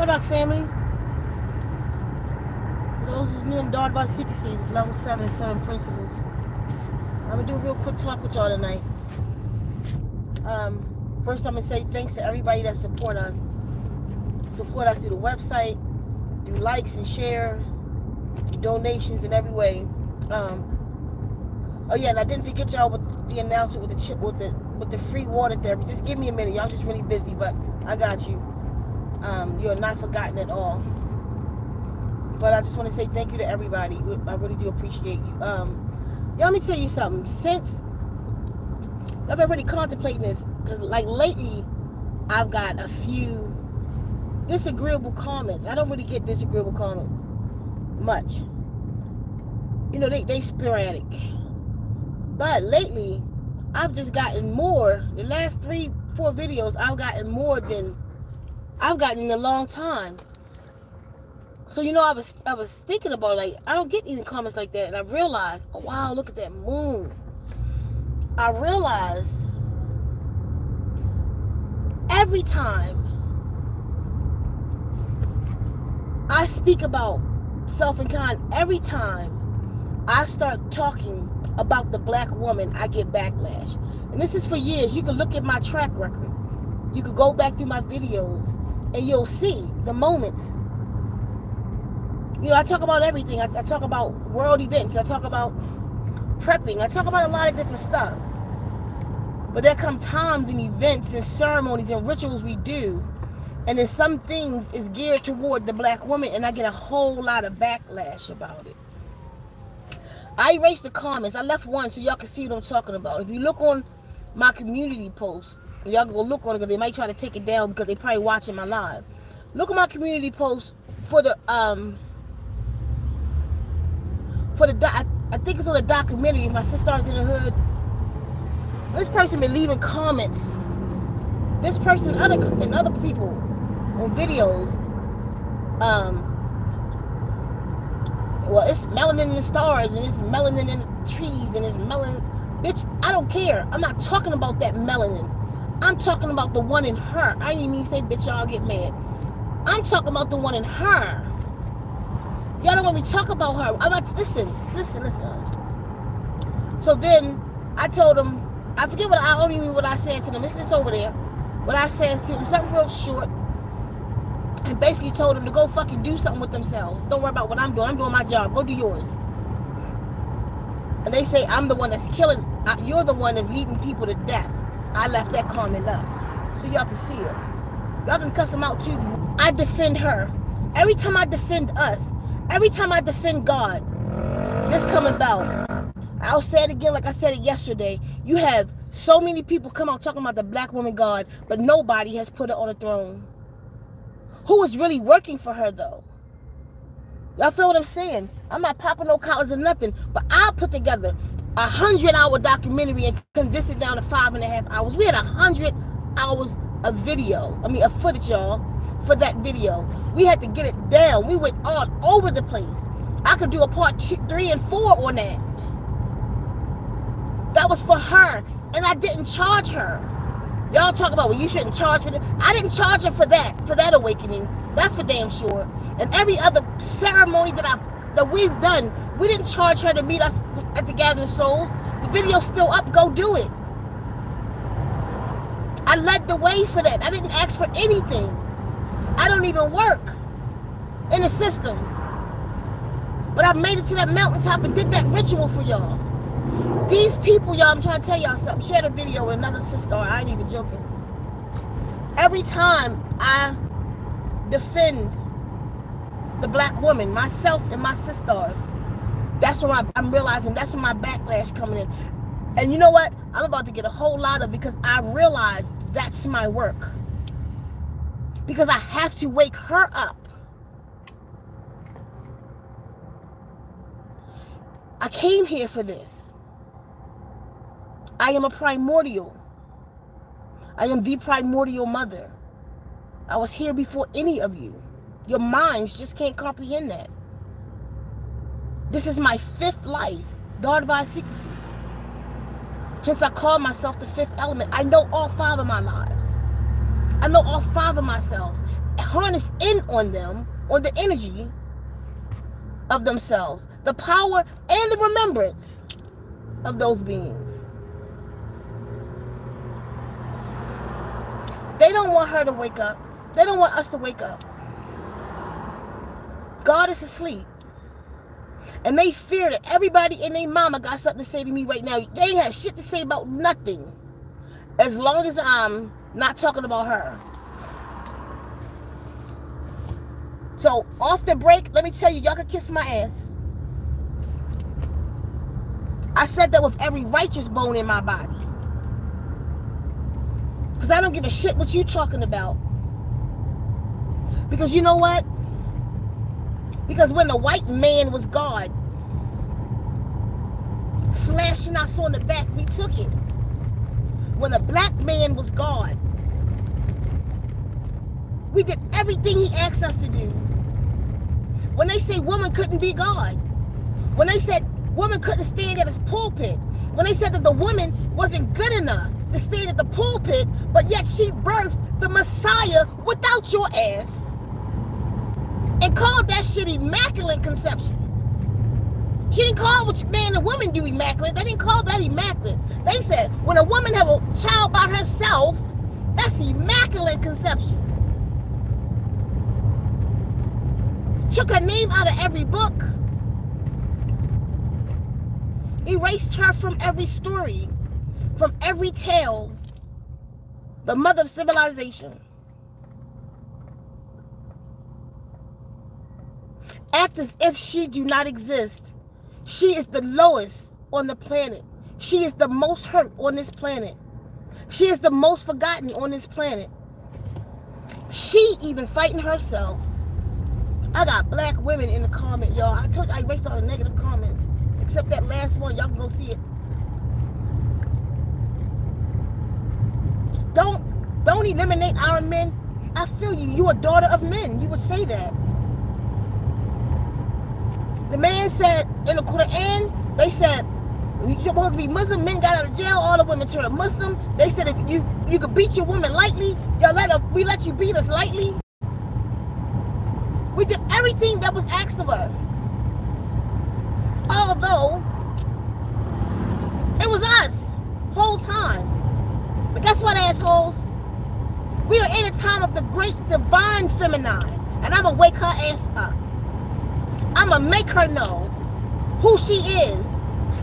What up, family? For those who's new, I'm Daughter by Secrecy, level 7 principles. I'm gonna do a real quick talk with y'all tonight. First, I'm gonna say thanks to everybody that support us. Support us through the website, do likes and share, donations in every way. Oh yeah, and I didn't forget y'all with the announcement with the chip with the free water therapy. Just give me a minute, y'all. Just really busy, but I got you. You're not forgotten at all. But I just want to say thank you to everybody. I really do appreciate you. Y'all, let me tell you something. Since I've been really contemplating this, because like lately, I've got a few disagreeable comments. I don't really get disagreeable comments much. You know, they sporadic. But lately, I've just gotten more. The last 3-4 videos, I've gotten more than I've gotten in a long time. So, you know, I was thinking about, like, I don't get any comments like that. And I realized, oh, wow, look at that moon. I realized every time I speak about self and kind, every time I start talking about the black woman, I get backlash. And this is for years. You can look at my track record. You could go back through my videos and you'll see the moments. You know, I talk about everything. I talk about world events. I talk about prepping. I talk about a lot of different stuff. But there come times and events and ceremonies and rituals we do, and then some things is geared toward the black woman, and I get a whole lot of backlash about it. I erased the comments. I left one so y'all can see what I'm talking about. If you look on my community post, y'all go look on it because they might try to take it down because they probably watching my live. Look at my community post for the I think it's on the documentary. My Sisstar's in the hood. This person been leaving comments. This person and other people on videos. Well, it's melanin in the stars, and it's melanin in the trees, and it's melanin. Bitch, I don't care. I'm not talking about that melanin. I'm talking about the one in her. I didn't even say, bitch, y'all get mad. I'm talking about the one in her. Y'all don't want me to talk about her. I'm not, listen. So then I told him, I forget what I don't even know what I said to them. It's this over there. What I said to them, something real short. And basically told them to go fucking do something with themselves. Don't worry about what I'm doing. I'm doing my job. Go do yours. And they say I'm the one that's killing. You're the one that's leading people to death. I left that comment up so y'all can see it. Y'all can cuss them out too. I defend her. Every time I defend us, every time I defend God, this come about. I'll say it again like I said it yesterday. You have so many people come out talking about the black woman God, but nobody has put her on a throne. Who is really working for her, though? Y'all feel what I'm saying? I'm not popping no collars or nothing, but I'll put together a 100-hour documentary and condense it down to 5.5 hours. We had 100 hours of video. I mean, of footage, y'all, for that video. We had to get it down. We went all over the place. I could do a part 2, 3, and 4 on that. That was for her, and I didn't charge her. Y'all talk about, well, you shouldn't charge for that. I didn't charge her for that awakening. That's for damn sure. And every other ceremony that we've done, we didn't charge her to meet us at the Gathering of Souls. The video's still up. Go do it. I led the way for that. I didn't ask for anything. I don't even work in the system. But I made it to that mountaintop and did that ritual for y'all. These people, y'all, I'm trying to tell y'all something. Share the video with another Sisstar. I ain't even joking. Every time I defend the black woman, myself and my Sissstars, that's where I'm realizing that's where my backlash coming in. And you know what? I'm about to get a whole lot of, because I realize that's my work. Because I have to wake her up. I came here for this. I am a primordial. I am the primordial mother. I was here before any of you. Your minds just can't comprehend that. This is my 5th life, Daughter by Secrecy. Hence I call myself the 5th element. I know all 5 of my lives. I know all 5 of myself. harness in on them, on the energy of themselves, the power and the remembrance of those beings. They don't want her to wake up. They don't want us to wake up. God is asleep. And they fear that everybody and their mama got something to say to me right now. They ain't have shit to say about nothing. As long as I'm not talking about her. So, off the break, let me tell you, y'all can kiss my ass. I said that with every righteous bone in my body. Because I don't give a shit what you talking about. Because you know what? Because when the white man was God, slashing us on the back, we took it. When a black man was God, we did everything he asked us to do. When they say woman couldn't be God, when they said woman couldn't stand at his pulpit, when they said that the woman wasn't good enough to stand at the pulpit, but yet she birthed the Messiah without your ass, and called that shit immaculate conception. She didn't call what man and woman do immaculate. They didn't call that immaculate. They said when a woman have a child by herself, that's immaculate conception. Took her name out of every book. Erased her from every story, from every tale. The mother of civilization. Act as if she do not exist. She is the lowest on the planet. She is the most hurt on this planet. She is the most forgotten on this planet. She even fighting herself. I got black women in the comment, y'all. I told you I erased all the negative comments. Except that last one. Y'all can go see it. Don't eliminate our men. I feel you. You a daughter of men. You would say that. The man said in the Quran, they said you're supposed to be Muslim. Men got out of jail. All the women turned Muslim. They said if you could beat your woman lightly, we let you beat us lightly. We did everything that was asked of us. Although it was us whole time. But guess what, assholes? We are in a time of the great divine feminine, and I'm gonna wake her ass up. I'm going to make her know who she is.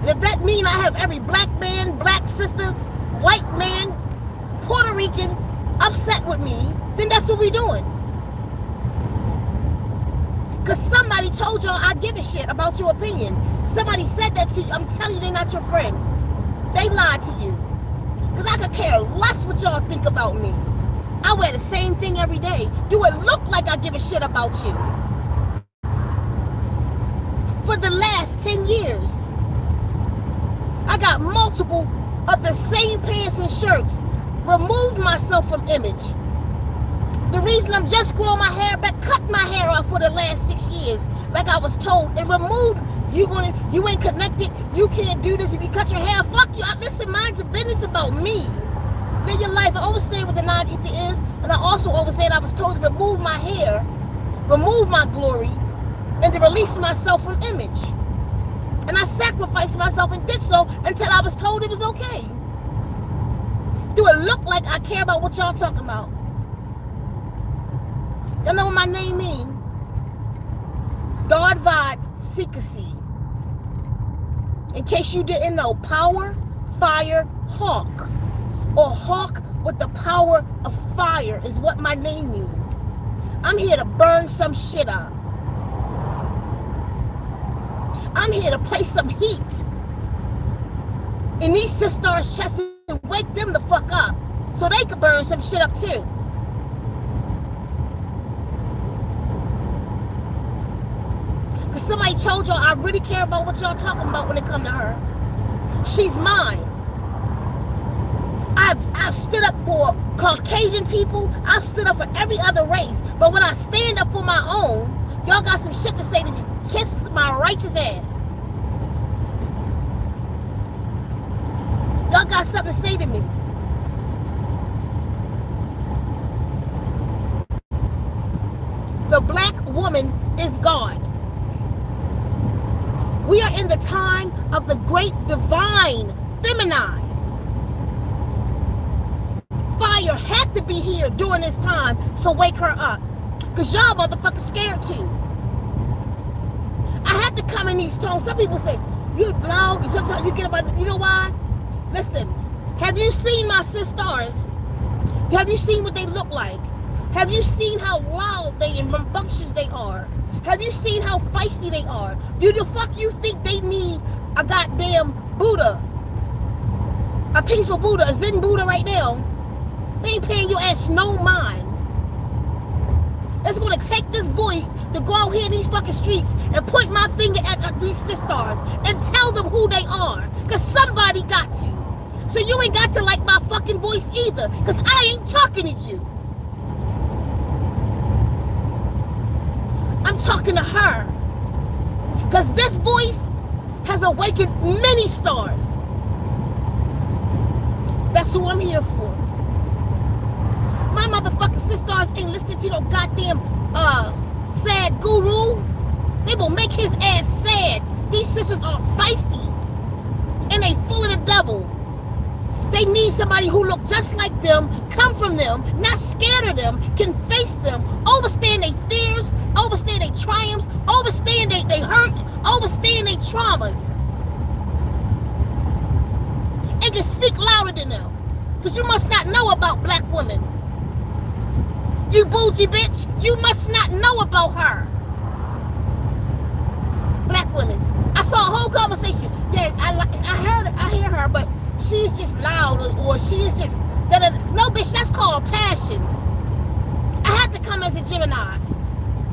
And if that means I have every black man, black sister, white man, Puerto Rican upset with me, then that's what we're doing. Because somebody told y'all I give a shit about your opinion. Somebody said that to you. I'm telling you, they're not your friend. They lied to you. Because I could care less what y'all think about me. I wear the same thing every day. Do it look like I give a shit about you? For the last 10 years, I got multiple of the same pants and shirts. Removed myself from image. The reason I'm just growing my hair back, cut my hair off for the last 6 years, like I was told, and removed. You ain't connected. You can't do this if you cut your hair. Fuck you. Listen, mind your business about me. Live your life. I understand what the non-ether is, and I also understand I was told to remove my hair, remove my glory, and to release myself from image. And I sacrificed myself and did so until I was told it was okay. Do it look like I care about what y'all talking about? Y'all know what my name means? Dardvad Secrecy. In case you didn't know, power, fire, hawk. Or hawk with the power of fire is what my name means. I'm here to burn some shit up. I'm here to place some heat in these Sisstar's chests and wake them the fuck up so they can burn some shit up too. Because somebody told y'all I really care about what y'all talking about when it come to her. She's mine. I've stood up for Caucasian people. I've stood up for every other race. But when I stand up for my own, y'all got some shit to say to me. Kiss my righteous ass. Y'all got something to say to me. The black woman is God. We are in the time of the great divine feminine. Fire had to be here during this time to wake her up. Because y'all motherfuckers scared too. I had to come in these tones. Some people say, you loud, sometimes you get about, you know why? Listen, have you seen my Sissstars? Have you seen what they look like? Have you seen how loud they and rambunctious they are? Have you seen how feisty they are? Do the fuck you think they need a goddamn Buddha? A peaceful Buddha, a Zen Buddha right now? They ain't paying your ass no mind. It's gonna take this voice to go out here in these fucking streets and point my finger at these Sissstars and tell them who they are. Cause somebody got to. So you ain't got to like my fucking voice either. Cause I ain't talking to you. I'm talking to her. Cause this voice has awakened many stars. That's who I'm here for. My motherfucking Sissstars ain't listening to no goddamn sad guru. They will make his ass sad. These sisters are feisty. And they full of the devil. They need somebody who look just like them, come from them, not scared of them, can face them, overstand their fears, overstand their triumphs, overstand they hurt, overstand their traumas. And can speak louder than them. Because you must not know about black women. You bougie bitch, you must not know about her. Black women. I saw a whole conversation. Yeah, I hear her, but she's just loud or she's just no bitch, that's called passion. I had to come as a Gemini.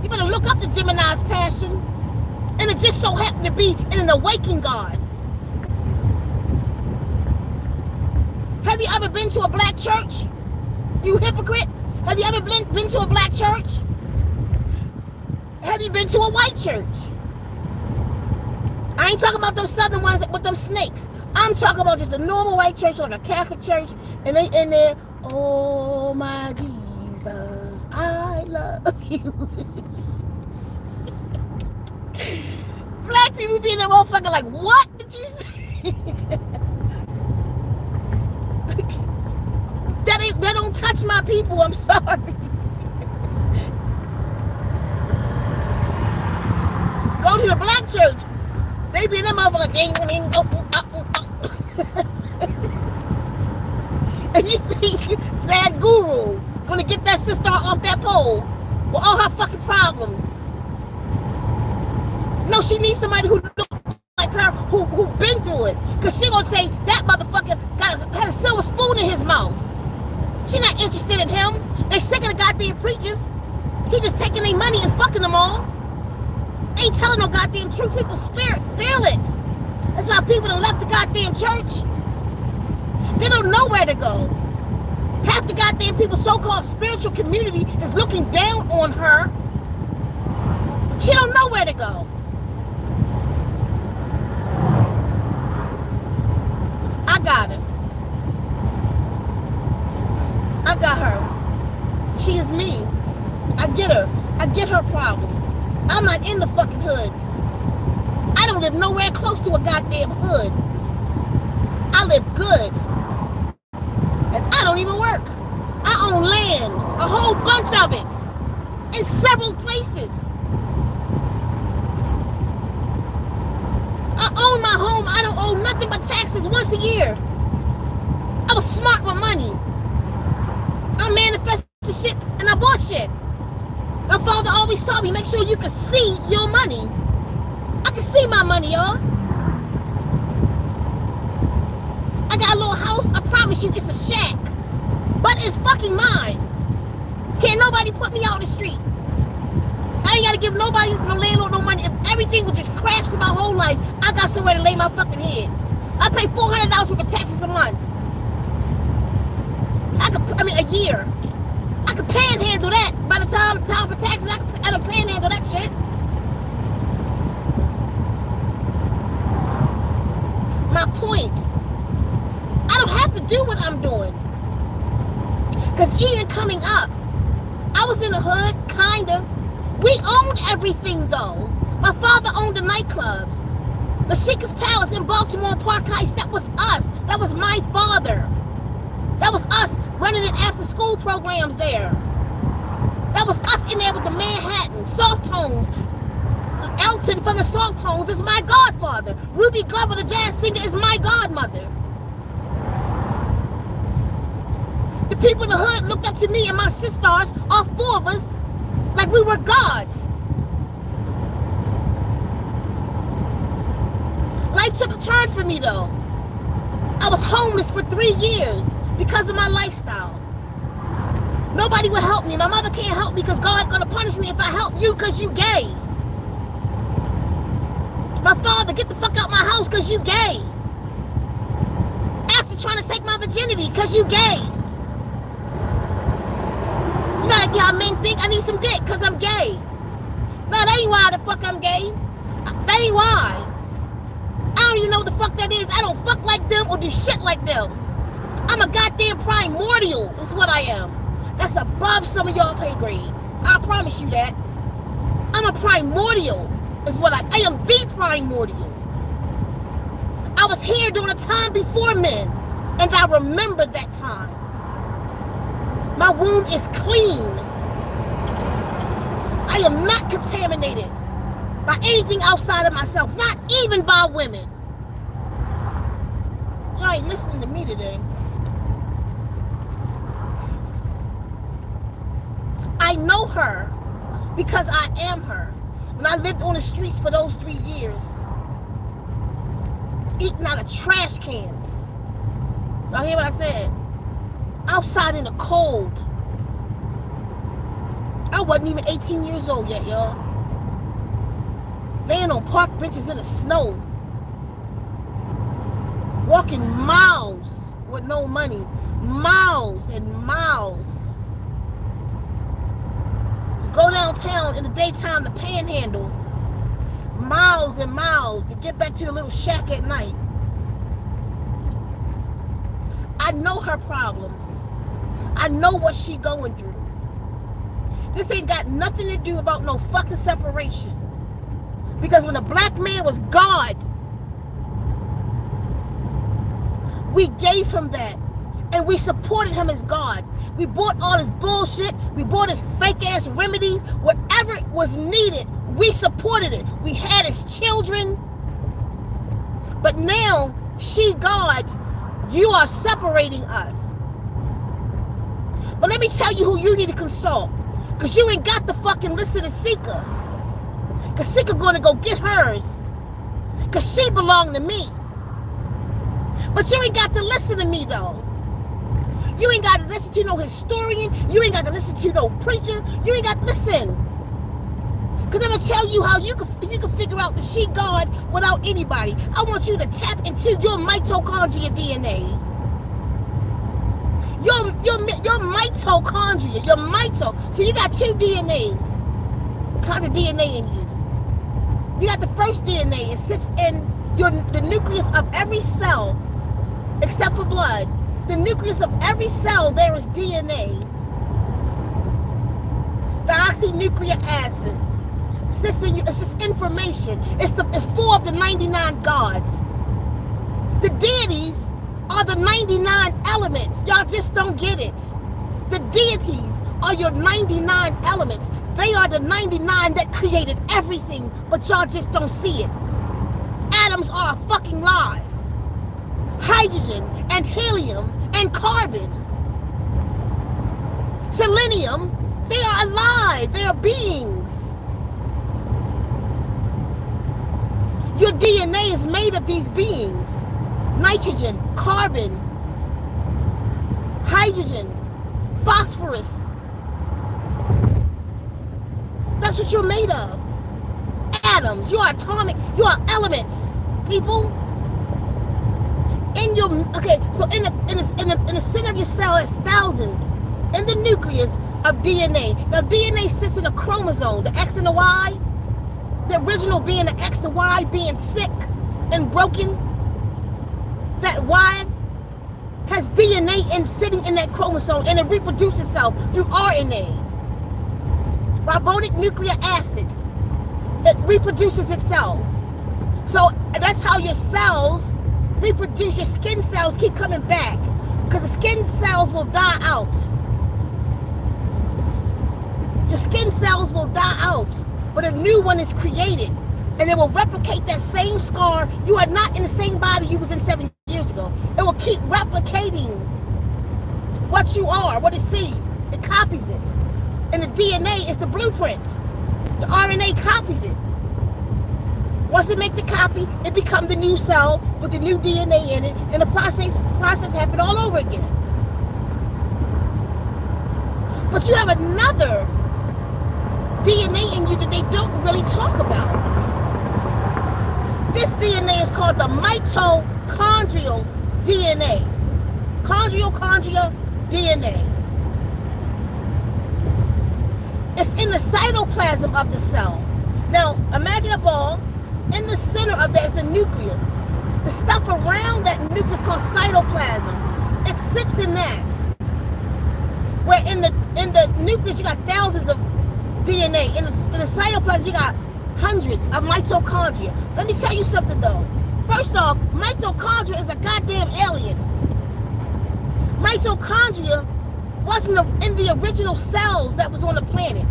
You better look up the Gemini's passion. And it just so happened to be in an awakened God. Have you ever been to a black church? You hypocrite? Have you ever been to a black church? Have you been to a white church? I ain't talking about them southern ones with them snakes. I'm talking about just a normal white church, like a Catholic church, and they in there, oh my Jesus, I love you. Black people being that motherfucker like, what did you say? That don't touch my people, I'm sorry. Go to the black church. They be in them motherfucker like, and you think sad guru gonna get that sister off that pole with all her fucking problems. No, she needs somebody who looks like her, who been through it. Cause she gonna say that motherfucker had a silver spoon in his mouth. She not interested in him. They sick of the goddamn preachers. He just taking their money and fucking them all. Ain't telling no goddamn truth. People's spirit feel it. That's why people done left the goddamn church. They don't know where to go. Half the goddamn people's so-called spiritual community is looking down on her. She don't know where to go. I got her. I got her. She is me. I get her. I get her problems. I'm not in the fucking hood. I don't live nowhere close to a goddamn hood. I live good. And I don't even work. I own land. A whole bunch of it. In several places. I own my home. I don't owe nothing but taxes once a year. I was smart with money. I manifested shit and I bought shit. My father always taught me, make sure you can see your money. I can see my money, y'all. I got a little house. I promise you it's a shack. But it's fucking mine. Can't nobody put me out on the street. I ain't got to give nobody, no landlord, no money. If everything would just crash to my whole life, I got somewhere to lay my fucking head. I pay $400 worth of taxes a month. A year. I could panhandle that. By the time for taxes, I could panhandle that shit. My point. I don't have to do what I'm doing. Because even coming up, I was in the hood, kinda. We owned everything, though. My father owned the nightclubs. The Sheikah's Palace in Baltimore and Park Heights, that was us. That was my father. That was us running an after-school programs there. That was us in there with the Manhattan, Soft Tones. Elton from the Soft Tones is my godfather. Ruby Glover, the jazz singer, is my godmother. The people in the hood looked up to me and my Sissstars, all four of us, like we were gods. Life took a turn for me, though. I was homeless for 3 years because of my lifestyle. Nobody would help me. My mother can't help me because God's gonna punish me if I help you because you gay. My father, get the fuck out my house because you gay. After trying to take my virginity because you gay. You know, like y'all men think I need some dick because I'm gay. No, that ain't why the fuck I'm gay. That ain't why. I don't even know what the fuck that is. I don't fuck like them or do shit like them. I'm a goddamn primordial, is what I am. That's above some of y'all pay grade. I promise you that. I'm a primordial, is what I am the primordial. I was here during a time before men, and I remember that time. My womb is clean. I am not contaminated by anything outside of myself, not even by women. Y'all ain't listening to me today. I know her because I am her. When I lived on the streets for those 3 years, eating out of trash cans. Y'all hear what I said? Outside in the cold. I wasn't even 18 years old yet, y'all. Laying on park benches in the snow. Walking miles with no money. Miles and miles. To go downtown in the daytime to panhandle. Miles and miles to get back to the little shack at night. I know her problems. I know what she going through. This ain't got nothing to do about no fucking separation. Because when a black man was God, we gave him that. And we supported him as God. We bought all his bullshit. We bought his fake ass remedies. Whatever was needed, we supported it. We had his children. But now, she God, you are separating us. But let me tell you who you need to consult. Because you ain't got to fucking listen to Ceka. Because Ceka gonna go get hers. Because she belonged to me. But you ain't got to listen to me, though. You ain't got to listen to no historian. You ain't got to listen to no preacher. You ain't got to listen. Because I'm going to tell you how you can figure out the she God without anybody. I want you to tap into your mitochondria DNA. Your mitochondria. Your mito. So you got two DNAs. Kinds of DNA in you. You got the first DNA. It sits in the nucleus of every cell, except for blood. The nucleus of every cell, there is DNA. Deoxynucleic acid. It's just information. It's 4 of the 99 gods. The deities are the 99 elements. Y'all just don't get it. The deities are your 99 elements. They are the 99 that created everything, but y'all just don't see it. Atoms are a fucking lie. Hydrogen and helium and carbon. Selenium, they are alive. They are beings. Your DNA is made of these beings. Nitrogen, carbon, hydrogen, phosphorus. That's what you're made of. Atoms, you are atomic, you are elements, people. In your so in the center of your cell is thousands in the nucleus of DNA. Now DNA sits in a chromosome, the X and the Y. The original being the X, the Y being sick and broken. That Y has DNA sitting in that chromosome, and it reproduces itself through RNA. Ribonic nucleic acid. It reproduces itself. So that's how your cells reproduce. Your skin cells keep coming back because the skin cells will die out. Your skin cells will die out, but a new one is created, and it will replicate that same scar. You are not in the same body you was in 7 years ago. It will keep replicating what you are, what it sees. It copies it. And the DNA is the blueprint. The RNA copies it. Once it makes the copy, it becomes the new cell with the new DNA in it, and the process happens all over again. But you have another DNA in you that they don't really talk about. This DNA is called the mitochondrial DNA. Chondrial DNA. It's in the cytoplasm of the cell. Now, imagine a ball. In the center of that is the nucleus. The stuff around that nucleus is called cytoplasm. It sits in that. Where in the nucleus you got thousands of DNA. In the cytoplasm you got hundreds of mitochondria. Let me tell you something though. First off, mitochondria is a goddamn alien. Mitochondria wasn't in the original cells that was on the planet.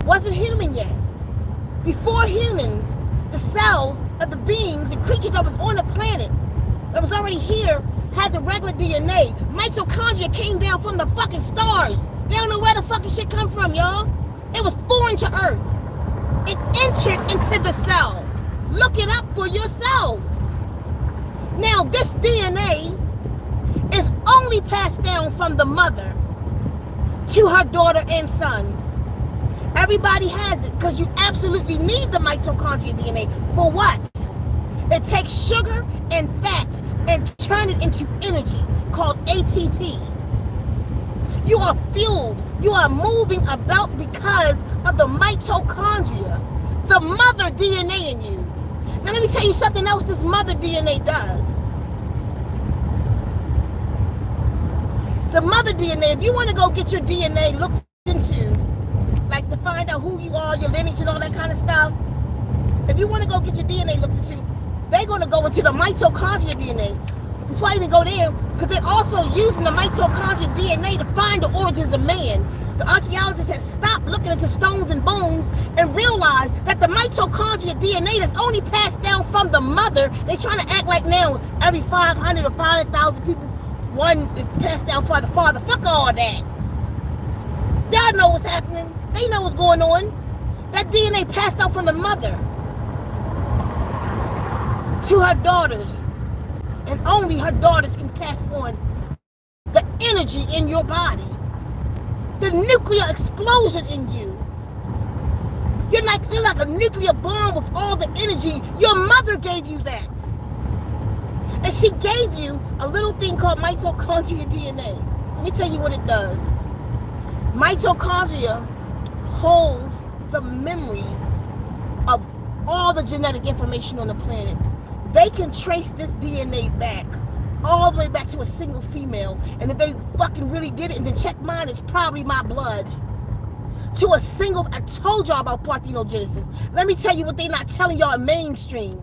Wasn't human yet. Before humans, the cells of the beings and creatures that was on the planet, that was already here, had the regular DNA. Mitochondria came down from the fucking stars. They don't know where the fucking shit come from, y'all. It was foreign to Earth. It entered into the cell. Look it up for yourself. Now, this DNA is only passed down from the mother to her daughter and sons. Everybody has it because you absolutely need the mitochondrial DNA. For what? It takes sugar and fat and turn it into energy called ATP. You are fueled. You are moving about because of the mitochondria, the mother DNA in you. Now let me tell you something else this mother DNA does. The mother DNA, if you want to go get your DNA looked into, like to find out who you are, your lineage and all that kind of stuff, if you want to go get your DNA looked into, they're going to go into the mitochondria DNA. Before I even go there, because they're also using the mitochondria DNA to find the origins of man. The archaeologists have stopped looking into stones and bones and realized that the mitochondria DNA that's only passed down from the mother, they're trying to act like now every 500 or 500,000 people, one is passed down for the father. Fuck all that. Y'all know what's happening. They know what's going on. That DNA passed out from the mother to her daughters. And only her daughters can pass on the energy in your body. The nuclear explosion in you. You're like a nuclear bomb with all the energy. Your mother gave you that. And she gave you a little thing called mitochondria DNA. Let me tell you what it does. Mitochondria holds the memory of all the genetic information on the planet. They can trace this DNA back, all the way back to a single female. And if they fucking really did it, and then check mine, it's probably my blood. To a single, I told y'all about parthenogenesis. Let me tell you what they're not telling y'all in mainstream.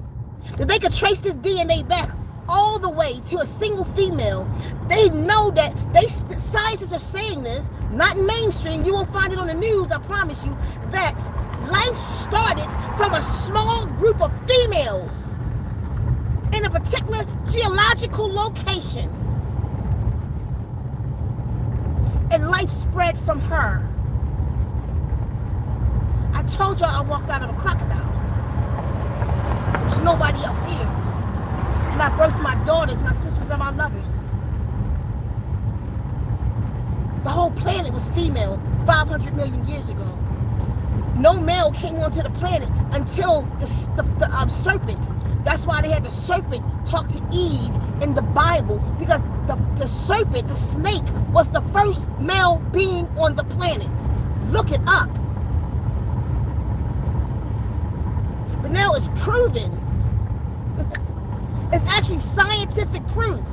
That they could trace this DNA back all the way to a single female. They know that scientists are saying this, not in mainstream. You won't find it on the news, I promise you, that life started from a small group of females in a particular geological location. And life spread from her. I told y'all I walked out of a crocodile. There's nobody else here. And I birthed my daughters, my sisters, and my lovers. The whole planet was female 500 million years ago. No male came onto the planet until the serpent. That's why they had the serpent talk to Eve in the Bible, because the serpent, the snake, was the first male being on the planet. Look it up. But now it's proven. It's actually scientific proof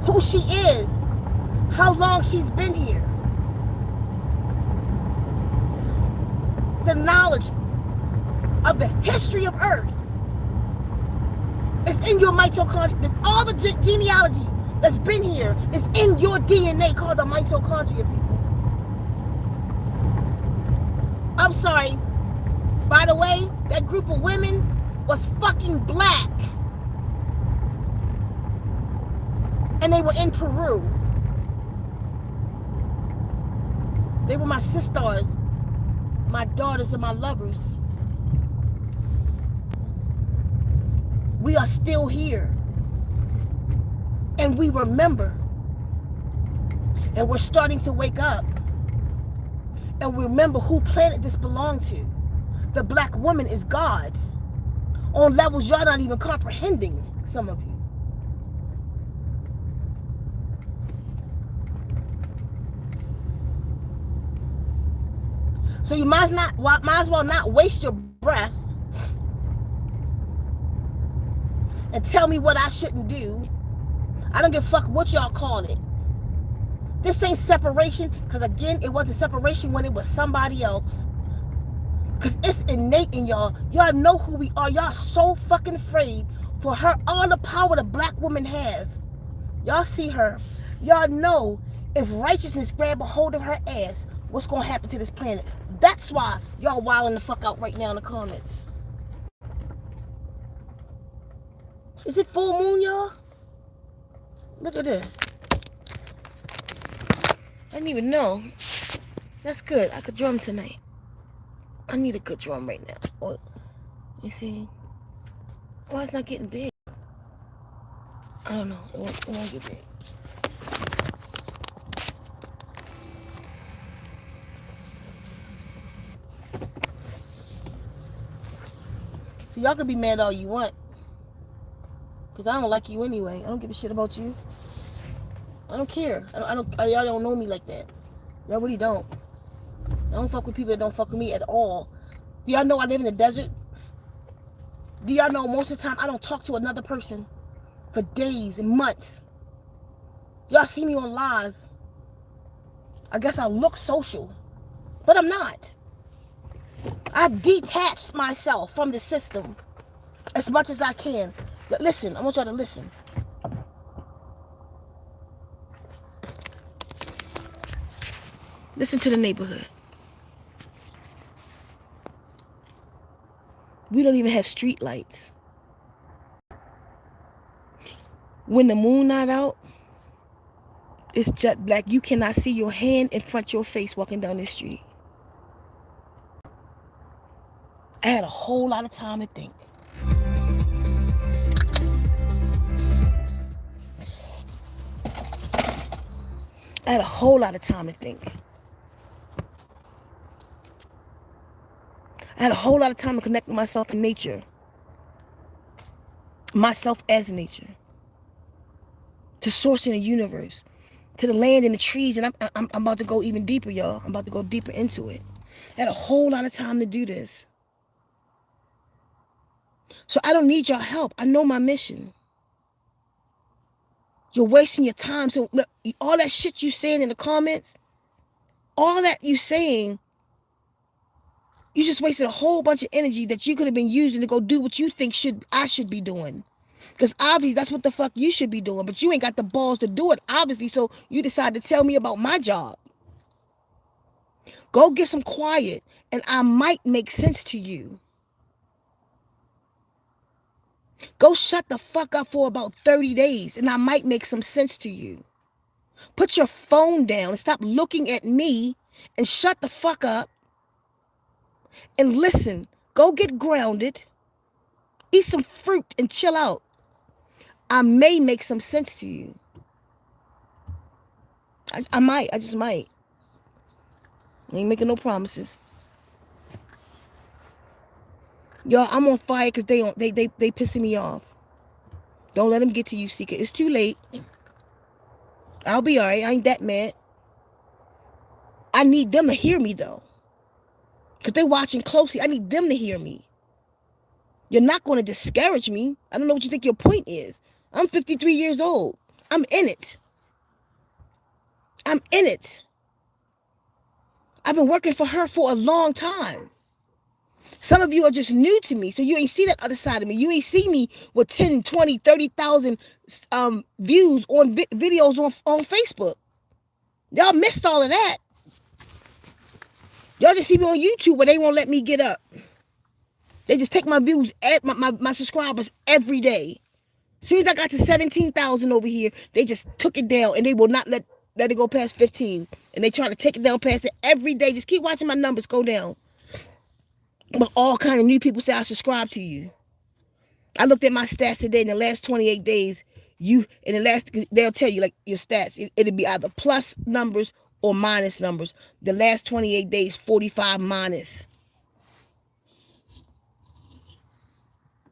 who she is, how long she's been here. the knowledge of the history of Earth is in your mitochondria. All the genealogy that's been here is in your DNA, called the mitochondria, people. I'm sorry. By the way, that group of women was fucking black. And they were in Peru. They were my sisters, my daughters, and my lovers. We are still here. And we remember. And we're starting to wake up. And we remember who planet this belonged to. The black woman is God. On levels y'all not even comprehending, some of you. So you might as well not waste your breath and tell me what I shouldn't do. I don't give a fuck what y'all call it. This ain't separation, because again, it wasn't separation when it was somebody else. Because it's innate in y'all. Y'all know who we are. Y'all so fucking afraid for her, all the power the black women have. Y'all see her. Y'all know if righteousness grab a hold of her ass, what's going to happen to this planet. That's why y'all wilding the fuck out right now in the comments. Is it full moon, y'all? Look at this. I didn't even know. That's good. I could drum tonight. I need a good drum right now. Oh, you see? Why it's not getting big? I don't know. It won't get big. So y'all can be mad all you want. Because I don't like you anyway. I don't give a shit about you. I don't care. Y'all don't know me like that. Y'all really don't. I don't fuck with people that don't fuck with me at all. Do y'all know I live in the desert? Do y'all know most of the time I don't talk to another person for days and months? Y'all see me on live. I guess I look social, but I'm not. I've detached myself from the system as much as I can. But listen, I want y'all to listen. Listen to the neighborhood. We don't even have street lights. When the moon not out, it's jet black. You cannot see your hand in front of your face walking down this street. I had a whole lot of time to think. I had a whole lot of time to think. I had a whole lot of time to connect with myself in nature. Myself as nature. To source in the universe. To the land and the trees. And I'm about to go even deeper, y'all. I'm about to go deeper into it. I had a whole lot of time to do this. So I don't need your help. I know my mission. You're wasting your time. So look, all that shit you saying in the comments, all that you saying, you just wasted a whole bunch of energy that you could have been using to go do what you think I should be doing. Because obviously that's what the fuck you should be doing. But you ain't got the balls to do it, obviously. So you decide to tell me about my job. Go get some quiet and I might make sense to you. Go shut the fuck up for about 30 days and I might make some sense to you. Put your phone down and stop looking at me and shut the fuck up and listen. Go get grounded. Eat some fruit and chill out. I may make some sense to you. I might. I just might. I ain't making no promises. Y'all, I'm on fire because they pissing me off. Don't let them get to you, Ceka. It's too late. I'll be all right. I ain't that mad. I need them to hear me, though. Because they watching closely. I need them to hear me. You're not going to discourage me. I don't know what you think your point is. I'm 53 years old. I'm in it. I'm in it. I've been working for her for a long time. Some of you are just new to me, so you ain't see that other side of me. You ain't see me with 10, 20, 30,000 views on videos on Facebook. Y'all missed all of that. Y'all just see me on YouTube where they won't let me get up. They just take my views, my subscribers every day. As soon as I got to 17,000 over here, they just took it down, and they will not let it go past 15. And they try to take it down past it every day. Just keep watching my numbers go down. But all kind of new people say I subscribe to you. I looked at my stats today. In the last 28 days, they'll tell you like your stats. It'll be either plus numbers or minus numbers. The last 28 days, 45 minus.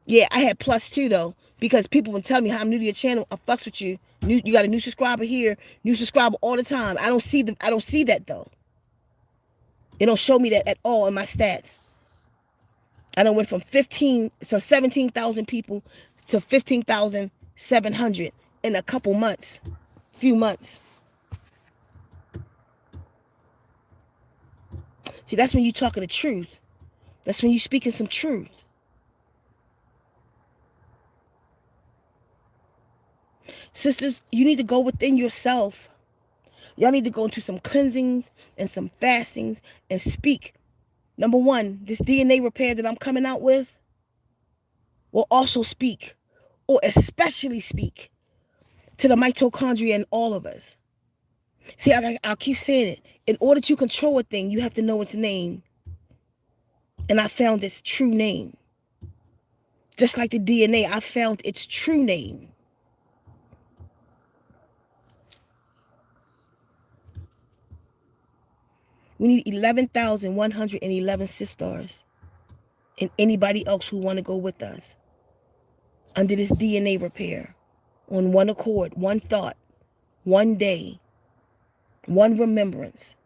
Yeah, I had plus 2 though, because people would tell me how I'm new to your channel. I fucks with you. You got a new subscriber here, new subscriber all the time. I don't see that though. It don't show me that at all in my stats. I done went from 17,000 people to 15,700 in a couple months, few months. See, that's when you talking the truth. That's when you speaking some truth. Sisters, you need to go within yourself. Y'all need to go into some cleansings and some fastings and speak. Number 1, this DNA repair that I'm coming out with will also speak, or especially speak, to the mitochondria in all of us. See, I'll keep saying it. In order to control a thing, you have to know its name. And I found its true name. Just like the DNA, I found its true name. We need 11,111 Sissstars and anybody else who want to go with us under this DNA repair on one accord, one thought, one day, one remembrance.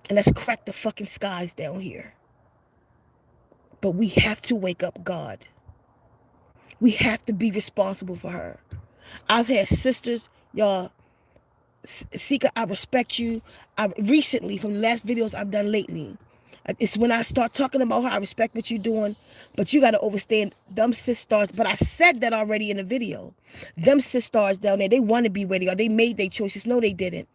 And let's crack the fucking skies down here. But we have to wake up God. We have to be responsible for her. I've had sisters, y'all, Ceka, I respect you. Recently, from the last videos I've done lately, it's when I start talking about her, I respect what you're doing, but you got to understand them Sissstars. But I said that already in the video. Them Sissstars down there, they want to be where they are. They made their choices. No, they didn't.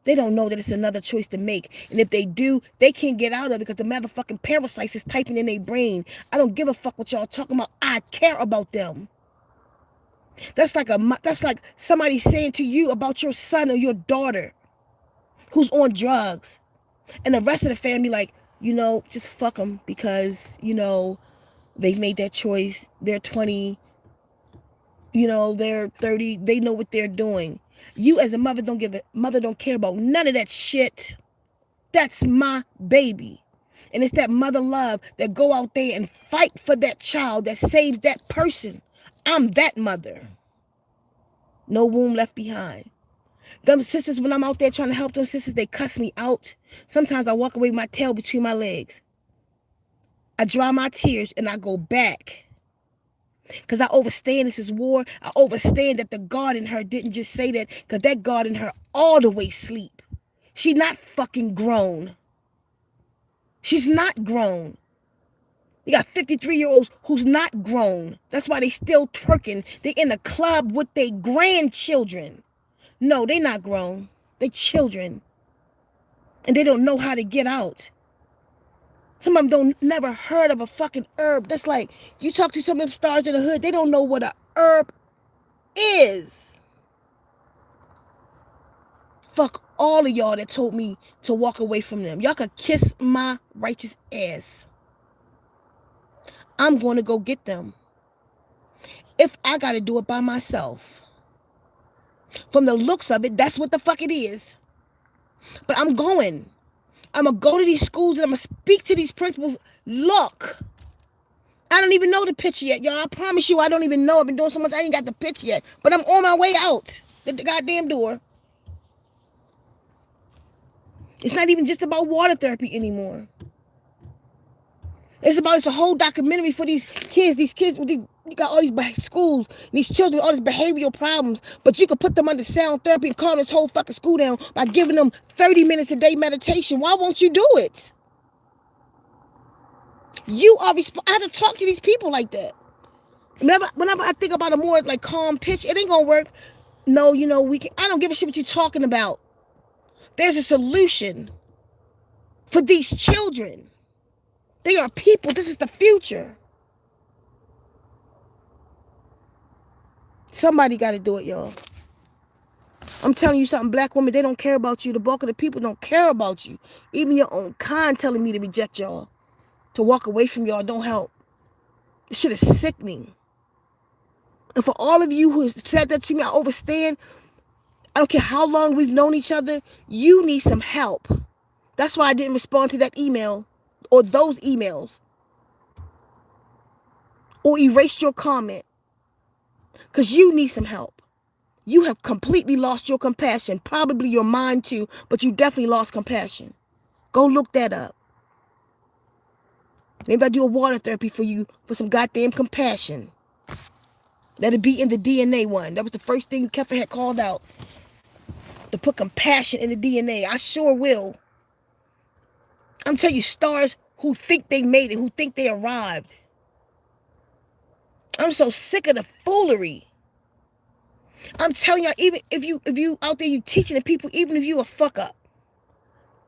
They don't know that it's another choice to make. And if they do, they can't get out of it because the motherfucking parasites is typing in their brain. I don't give a fuck what y'all talking about. I care about them. That's like somebody saying to you about your son or your daughter who's on drugs, and the rest of the family like, just fuck them because, they've made that choice. They're 20, they're 30. They know what they're doing. You as a mother don't care about none of that shit. That's my baby. And it's that mother love that go out there and fight for that child that saves that person. I'm that mother. No womb left behind. Them sisters, when I'm out there trying to help them sisters, they cuss me out. Sometimes I walk away with my tail between my legs. I dry my tears and I go back. Because I understand this is war. I understand that the God in her didn't just say that, because that God in her all the way sleep. She not fucking grown. She's not grown. You got 53-year-olds who's not grown. That's why they still twerking. They in a club with their grandchildren. No, they not grown. They children. And they don't know how to get out. Some of them never heard of a fucking herb. That's like, you talk to some of them stars in the hood, they don't know what a herb is. Fuck all of y'all that told me to walk away from them. Y'all could kiss my righteous ass. I'm going to go get them. If I got to do it by myself. From the looks of it, that's what the fuck it is. But I'm going. I'm going to go to these schools and I'm going to speak to these principals. Look. I don't even know the pitch yet, y'all. I promise you I don't even know. I've been doing so much, I ain't got the pitch yet. But I'm on my way out the goddamn door. It's not even just about water therapy anymore. It's a whole documentary for these kids. These kids, you got all these schools, these children with all these behavioral problems, but you could put them under sound therapy and calm this whole fucking school down by giving them 30 minutes a day meditation. Why won't you do it? You are I have to talk to these people like that. Whenever I think about a more like calm pitch, it ain't gonna work. No, you know, I don't give a shit what you're talking about. There's a solution for these children. They are people. This is the future. Somebody got to do it, y'all. I'm telling you something, black women, they don't care about you. The bulk of the people don't care about you. Even your own kind telling me to reject y'all, to walk away from y'all don't help. This shit is sickening. And for all of you who said that to me, I understand. I don't care how long we've known each other. You need some help. That's why I didn't respond to that email or those emails or erased your comment, because you need some help. You have completely lost your compassion, probably your mind too, but you definitely lost compassion. Go look that up. Maybe I do a water therapy for you for some goddamn compassion. Let it be in the DNA one. That was the first thing Keffa had called out. To put compassion in the DNA. I sure will. I'm telling you, stars who think they made it, who think they arrived. I'm so sick of the foolery. I'm telling y'all, even if you out there, you teaching the people, even if you a fuck up,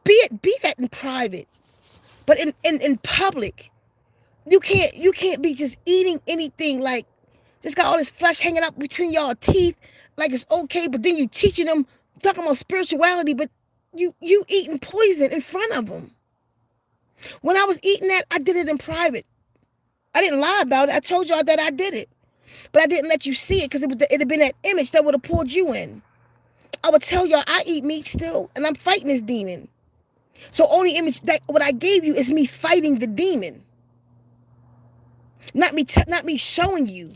be that in private, but in public, you can't be just eating anything, like just got all this flesh hanging out between y'all teeth, like it's okay, but then you teaching them, talking about spirituality, but you eating poison in front of them. When I was eating that, I did it in private. I didn't lie about it. I told y'all that I did it. But I didn't let you see it because it had been that image that would have pulled you in. I would tell y'all I eat meat still, and I'm fighting this demon. So only image that what I gave you is me fighting the demon. Not me showing you.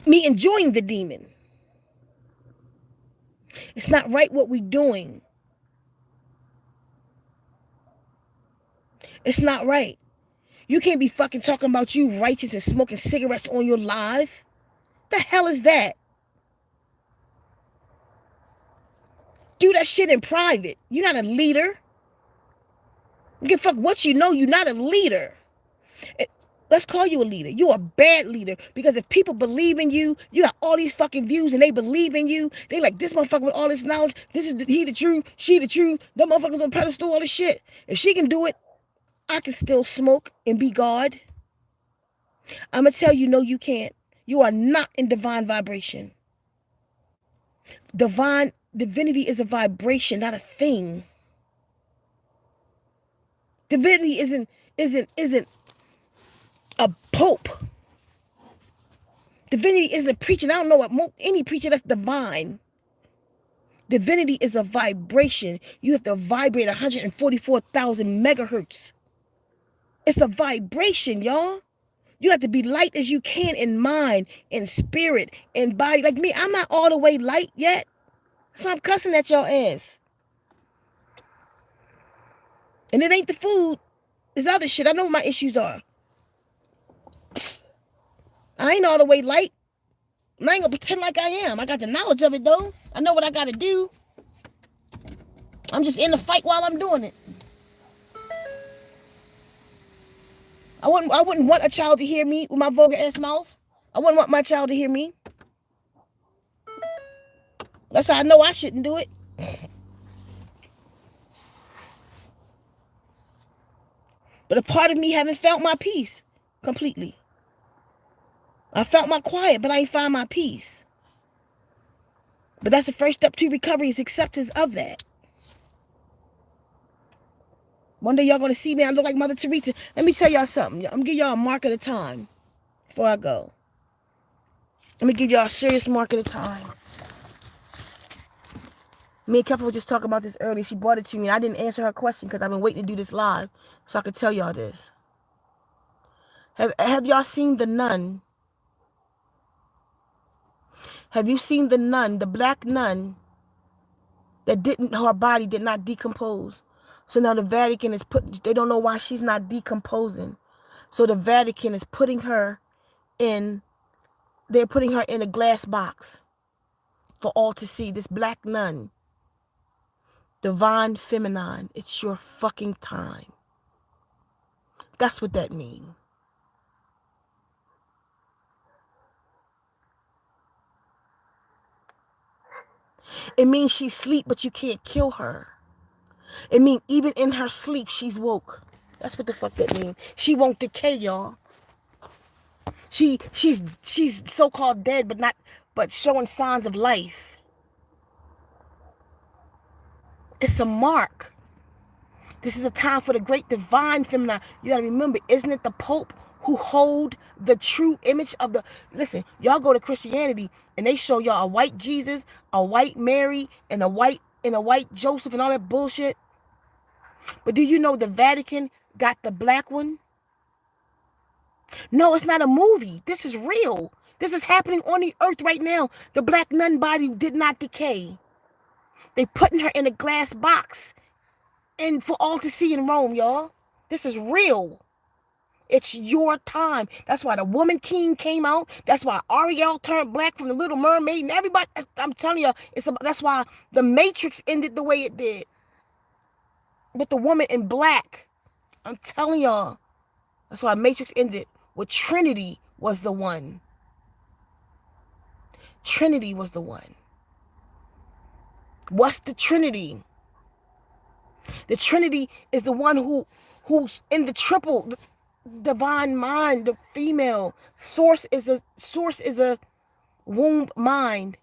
Me enjoying the demon. It's not right what we're doing. It's not right. You can't be fucking talking about you righteous and smoking cigarettes on your live. The hell is that? Do that shit in private. You're not a leader. You give a fuck what you know. You're not a leader. Let's call you a leader. You're a bad leader, because if people believe in you, you got all these fucking views and they believe in you. They like, this motherfucker with all this knowledge. This is he the truth. She the truth. Them motherfuckers on pedestal, all this shit. If she can do it, I can still smoke and be God. I'm going to tell you, no, you can't. You are not in divine vibration. Divinity is a vibration, not a thing. Divinity isn't a pope. Divinity isn't a preacher. I don't know what any preacher that's divine. Divinity is a vibration. You have to vibrate 144,000 megahertz. It's a vibration, y'all. You have to be light as you can in mind, in spirit, in body. Like me, I'm not all the way light yet. So I'm cussing at y'all ass. And it ain't the food. It's other shit. I know what my issues are. I ain't all the way light. I ain't gonna pretend like I am. I got the knowledge of it, though. I know what I gotta do. I'm just in the fight while I'm doing it. I wouldn't want a child to hear me with my vulgar ass mouth. I wouldn't want my child to hear me. That's how I know I shouldn't do it. But a part of me haven't felt my peace completely. I felt my quiet, but I ain't found my peace. But that's the first step to recovery, is acceptance of that. One day y'all gonna see me, I look like Mother Teresa. Let me tell y'all something. I'm gonna give y'all a mark at a time before I go. Let me give y'all a serious mark at a time. Me and Keffa were just talking about this earlier. She brought it to me, and I didn't answer her question because I've been waiting to do this live so I could tell y'all this. Have y'all seen The Nun? Have you seen the nun, the black nun, that her body did not decompose? So now the Vatican is they don't know why she's not decomposing. So the Vatican is putting her in a glass box for all to see. This black nun, divine feminine, it's your fucking time. That's what that means. It means she's asleep, but you can't kill her. It means even in her sleep, she's woke. That's what the fuck that means. She won't decay, y'all. She's so-called dead, but showing signs of life. It's a mark. This is a time for the great divine feminine. You gotta remember, isn't it the Pope who hold the true image of the... Listen, y'all go to Christianity and they show y'all a white Jesus, a white Mary, and a white Joseph and all that bullshit. But do you know the Vatican got the black one? No, it's not a movie. This is real. This is happening on the earth right now. The black nun body did not decay. They putting her in a glass box and for all to see in Rome, y'all. This is real. It's your time. That's why the Woman King came out. That's why Ariel turned black from the Little Mermaid. And everybody, I'm telling you, that's why the Matrix ended the way it did. With the woman in black. I'm telling y'all. That's why Matrix ended. With Trinity was the one. Trinity was the one. What's the Trinity? The Trinity is the one who's in the triple divine mind, the female. Source is a womb mind.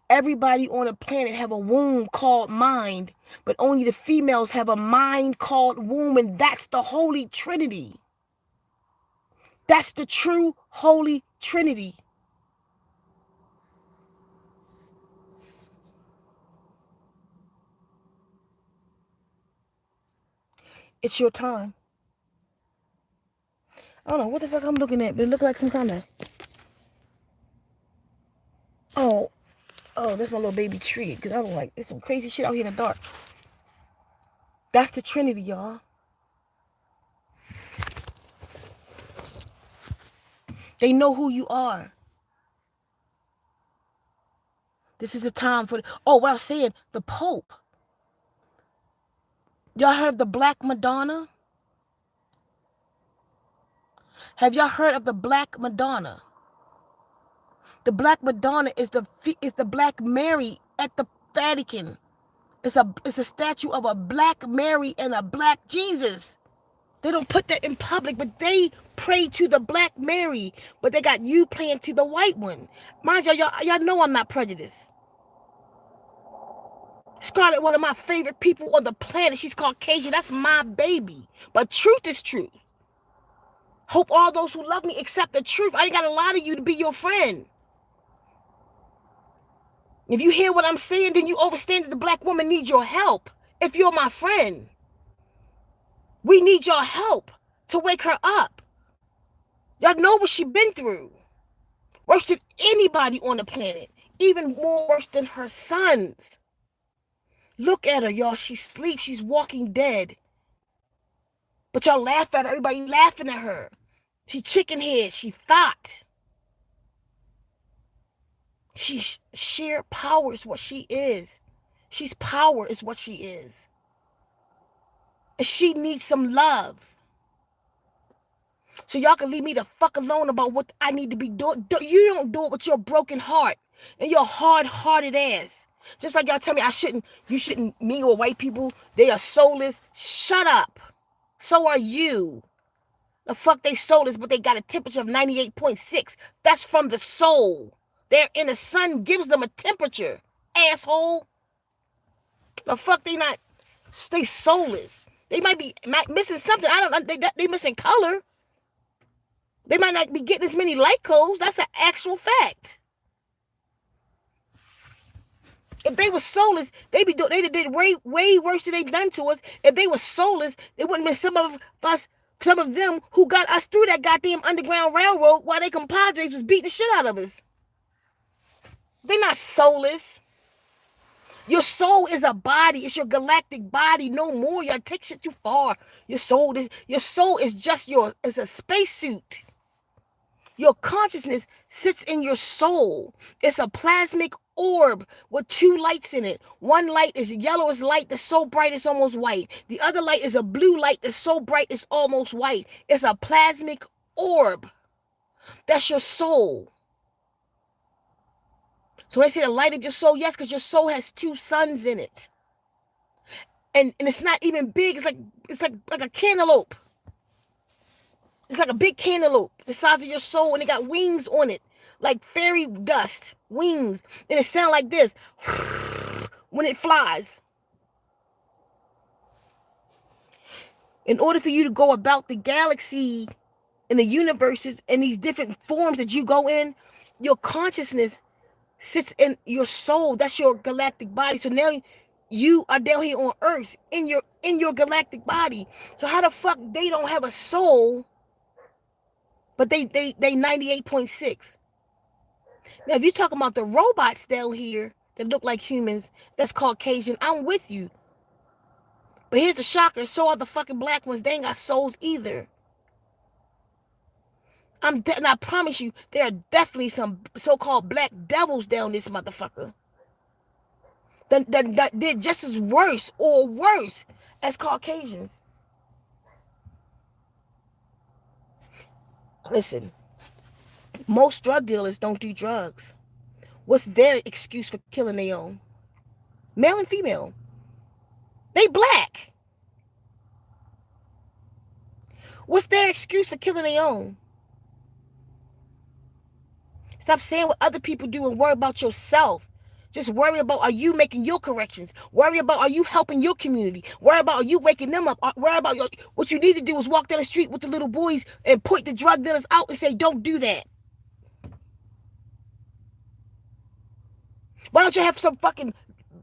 Everybody on the planet have a womb called mind, but only the females have a mind called womb, and that's the Holy Trinity. That's the true Holy Trinity. It's your time. I don't know what the fuck I'm looking at, but it look like some kind of... Oh, that's my little baby tree, because I don't like... There's some crazy shit out here in the dark. That's the Trinity, y'all. They know who you are. This is a time for... what I was saying, the Pope. Y'all heard of the Black Madonna? Have y'all heard of the Black Madonna? The Black Madonna is the Black Mary at the Vatican. It's a statue of a Black Mary and a Black Jesus. They don't put that in public, but they pray to the Black Mary. But they got you praying to the white one. Mind y'all know I'm not prejudiced. Scarlett, one of my favorite people on the planet. She's Caucasian. That's my baby. But truth is truth. Hope all those who love me accept the truth. I ain't got a lot of you to be your friend. If you hear what I'm saying, then you understand that the black woman needs your help. If you're my friend, we need your help to wake her up. Y'all know what she been through. Worse than anybody on the planet. Even more worse than her sons. Look at her, y'all. She sleeps. She's walking dead. But y'all laugh at her. Everybody laughing at her. She chicken head. She thought. She's sheer power is what she is. She's power is what she is. And she needs some love. So y'all can leave me the fuck alone about what I need to be doing. You don't do it with your broken heart and your hard-hearted ass. Just like y'all tell me you shouldn't mingle with white people. They are soulless. Shut up. So are you. The fuck they soulless, but they got a temperature of 98.6. That's from the soul. They're in the sun gives them a temperature. Asshole. The fuck they soulless. They might be missing something. I don't know. They missing color. They might not be getting as many light codes. That's an actual fact. If they were soulless, they did way worse than they've done to us. If they were soulless, it wouldn't be some of them who got us through that goddamn Underground Railroad while they compadres was beating the shit out of us. They're not soulless. Your soul is a body. It's your galactic body. No more. Y'all take shit too far. Your soul is just it's a spacesuit. Your consciousness sits in your soul. It's a plasmic orb with two lights in it. One light is a yellowish light that's so bright it's almost white. The other light is a blue light that's so bright it's almost white. It's a plasmic orb. That's your soul. So when I say the light of your soul, yes, because your soul has two suns in it. And it's not even big. It's like a cantaloupe. It's like a big cantaloupe, the size of your soul, and it got wings on it, like fairy dust, wings. And it sounds like this when it flies. In order for you to go about the galaxy and the universes and these different forms that you go in, your consciousness sits in your soul. That's your galactic body. So now you are down here on Earth in your galactic body. So how the fuck they don't have a soul, but they 98.6? Now if you're talking about the robots down here that look like humans, that's Caucasian, I'm with you. But here's the shocker: so are the fucking black ones. They ain't got souls either. And I promise you, there are definitely some so-called black devils down this motherfucker that did just as worse or worse as Caucasians. Listen, most drug dealers don't do drugs. What's their excuse for killing their own? Male and female. They black. What's their excuse for killing their own? Stop saying what other people do and worry about yourself. Just worry about, are you making your corrections? Worry about, are you helping your community? Worry about, are you waking them up? Worry about, what you need to do is walk down the street with the little boys and point the drug dealers out and say, don't do that. Why don't you have some fucking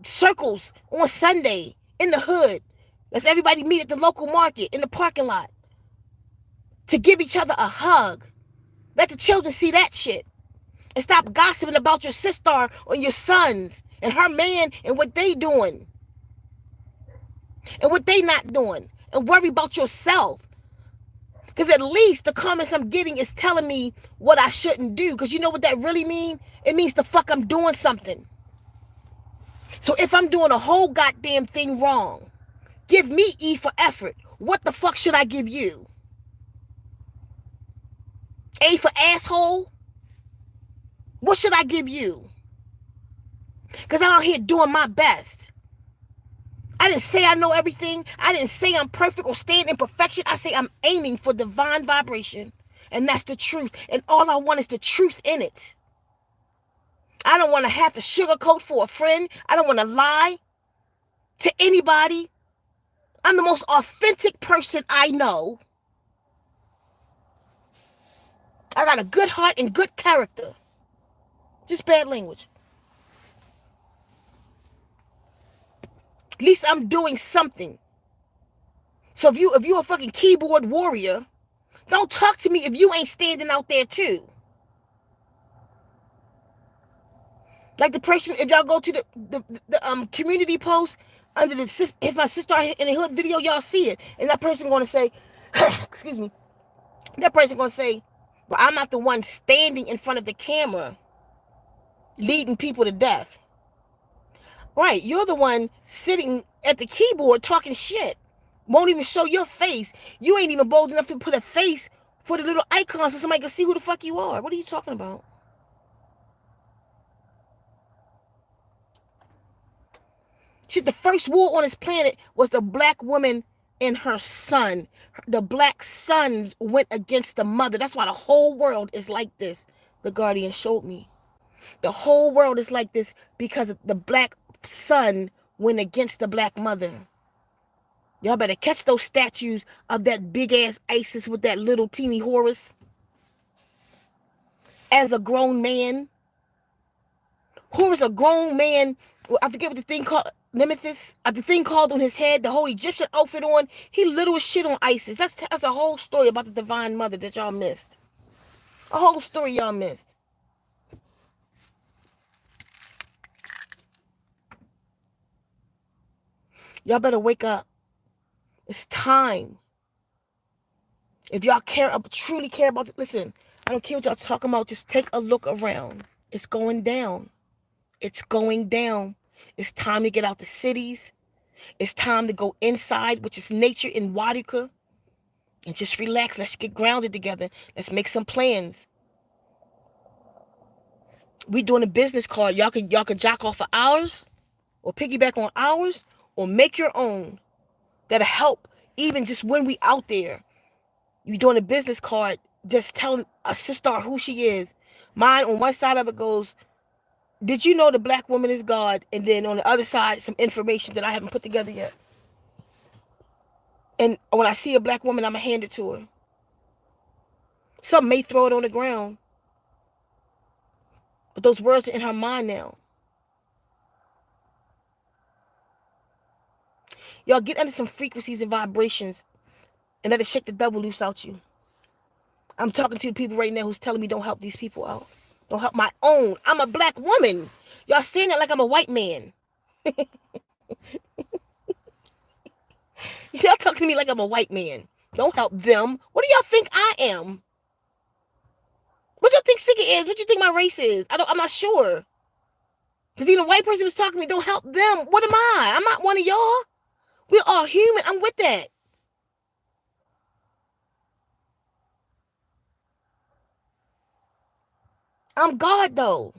circles on Sunday in the hood? Let's everybody meet at the local market, in the parking lot, to give each other a hug. Let the children see that shit. And stop gossiping about your Sisstar or your sons and her man and what they doing. And what they not doing. And worry about yourself. Because at least the comments I'm getting is telling me what I shouldn't do. Because you know what that really means? It means the fuck I'm doing something. So if I'm doing a whole goddamn thing wrong, give me E for effort. What the fuck should I give you? A for asshole? What should I give you? Because I'm out here doing my best. I didn't say I know everything. I didn't say I'm perfect or stand in perfection. I say I'm aiming for divine vibration. And that's the truth. And all I want is the truth in it. I don't want to have to sugarcoat for a friend. I don't want to lie to anybody. I'm the most authentic person I know. I got a good heart and good character. Just bad language. At least I'm doing something. So if you're a fucking keyboard warrior, don't talk to me if you ain't standing out there too. Like the person, if y'all go to the community post under the if my sister in the hood video, y'all see it, and that person going to say, excuse me, that person going to say, but I'm not the one standing in front of the camera leading people to death. Right, you're the one sitting at the keyboard talking shit. Won't even show your face. You ain't even bold enough to put a face for the little icon so somebody can see who the fuck you are. What are you talking about? Shit, the first war on this planet was the black woman and her son. The black sons went against the mother. That's why the whole world is like this. The Guardian showed me. The whole world is like this because the black son went against the black mother. Y'all better catch those statues of that big ass Isis with that little teeny Horus as a grown man. Horus, a grown man. I forget what the thing called. Nemesis. The thing called on his head. The whole Egyptian outfit on. He little as shit on Isis. That's a whole story about the divine mother that y'all missed. A whole story y'all missed. Y'all better wake up. It's time. If y'all truly care about it, listen, I don't care what y'all talking about. Just take a look around. It's going down. It's going down. It's time to get out the cities. It's time to go inside, which is nature in Huachuca, and just relax. Let's get grounded together. Let's make some plans. We doing a business card. Y'all can jack off for hours, or piggyback on ours, or make your own. That'll help. Even just when we out there, you doing a business card, just telling a Sisstar who she is. Mine on one side of it goes, did you know the black woman is God? And then on the other side, some information that I haven't put together yet. And when I see a black woman, I'm going to hand it to her. Some may throw it on the ground. But those words are in her mind now. Y'all get under some frequencies and vibrations and let it shake the devil loose out you. I'm talking to the people right now who's telling me don't help these people out. Don't help my own. I'm a black woman. Y'all saying that like I'm a white man. Y'all talking to me like I'm a white man. Don't help them. What do y'all think I am? What do you think ceka is? What do you think my race is? I'm not sure. Because even a white person was talking to me, don't help them. What am I? I'm not one of y'all. We're all human. I'm with that. I'm God, though.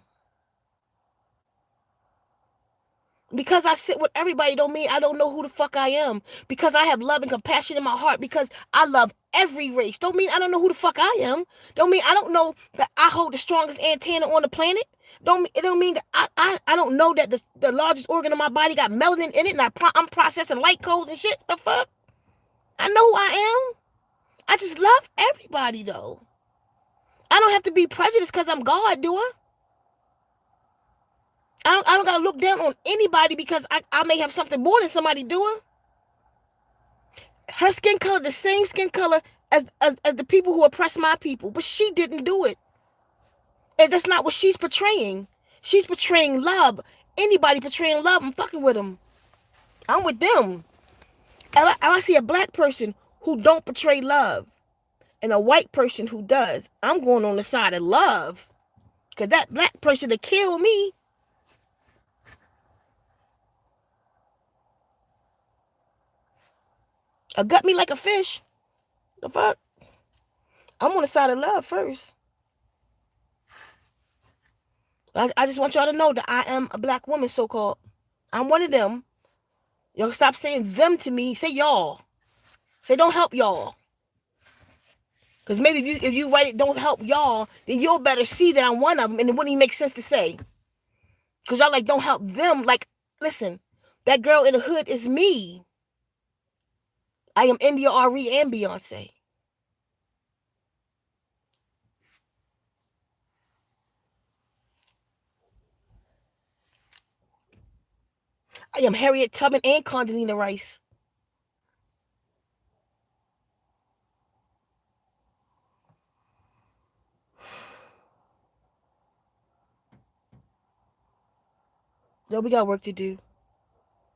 Because I sit with everybody don't mean I don't know who the fuck I am. Because I have love and compassion in my heart. Because I love every race. Don't mean I don't know who the fuck I am. Don't mean I don't know that I hold the strongest antenna on the planet. It don't mean that I don't know that the largest organ of my body got melanin in it and I'm processing light codes and shit. The fuck? I know who I am. I just love everybody, though. I don't have to be prejudiced because I'm God, do I? I don't gotta look down on anybody because I may have something more than somebody doing. Her skin color, the same skin color as the people who oppress my people, but she didn't do it. And that's not what she's portraying. She's portraying love. Anybody portraying love, I'm fucking with them. I'm with them. If I see a black person who don't portray love and a white person who does, I'm going on the side of love. Because that black person to kill me. Or gut me like a fish. The fuck? I'm on the side of love first. I just want y'all to know that I am a black woman, so-called. I'm one of them. Y'all stop saying them to me. Say y'all. Say don't help y'all. Because maybe if you write it, don't help y'all, then you'll better see that I'm one of them, and it wouldn't even make sense to say. Because y'all like, don't help them. Like, listen, that girl in the hood is me. I am India Ari and Beyonce. I am Harriet Tubman and Condoleezza Rice. Yo, we got work to do.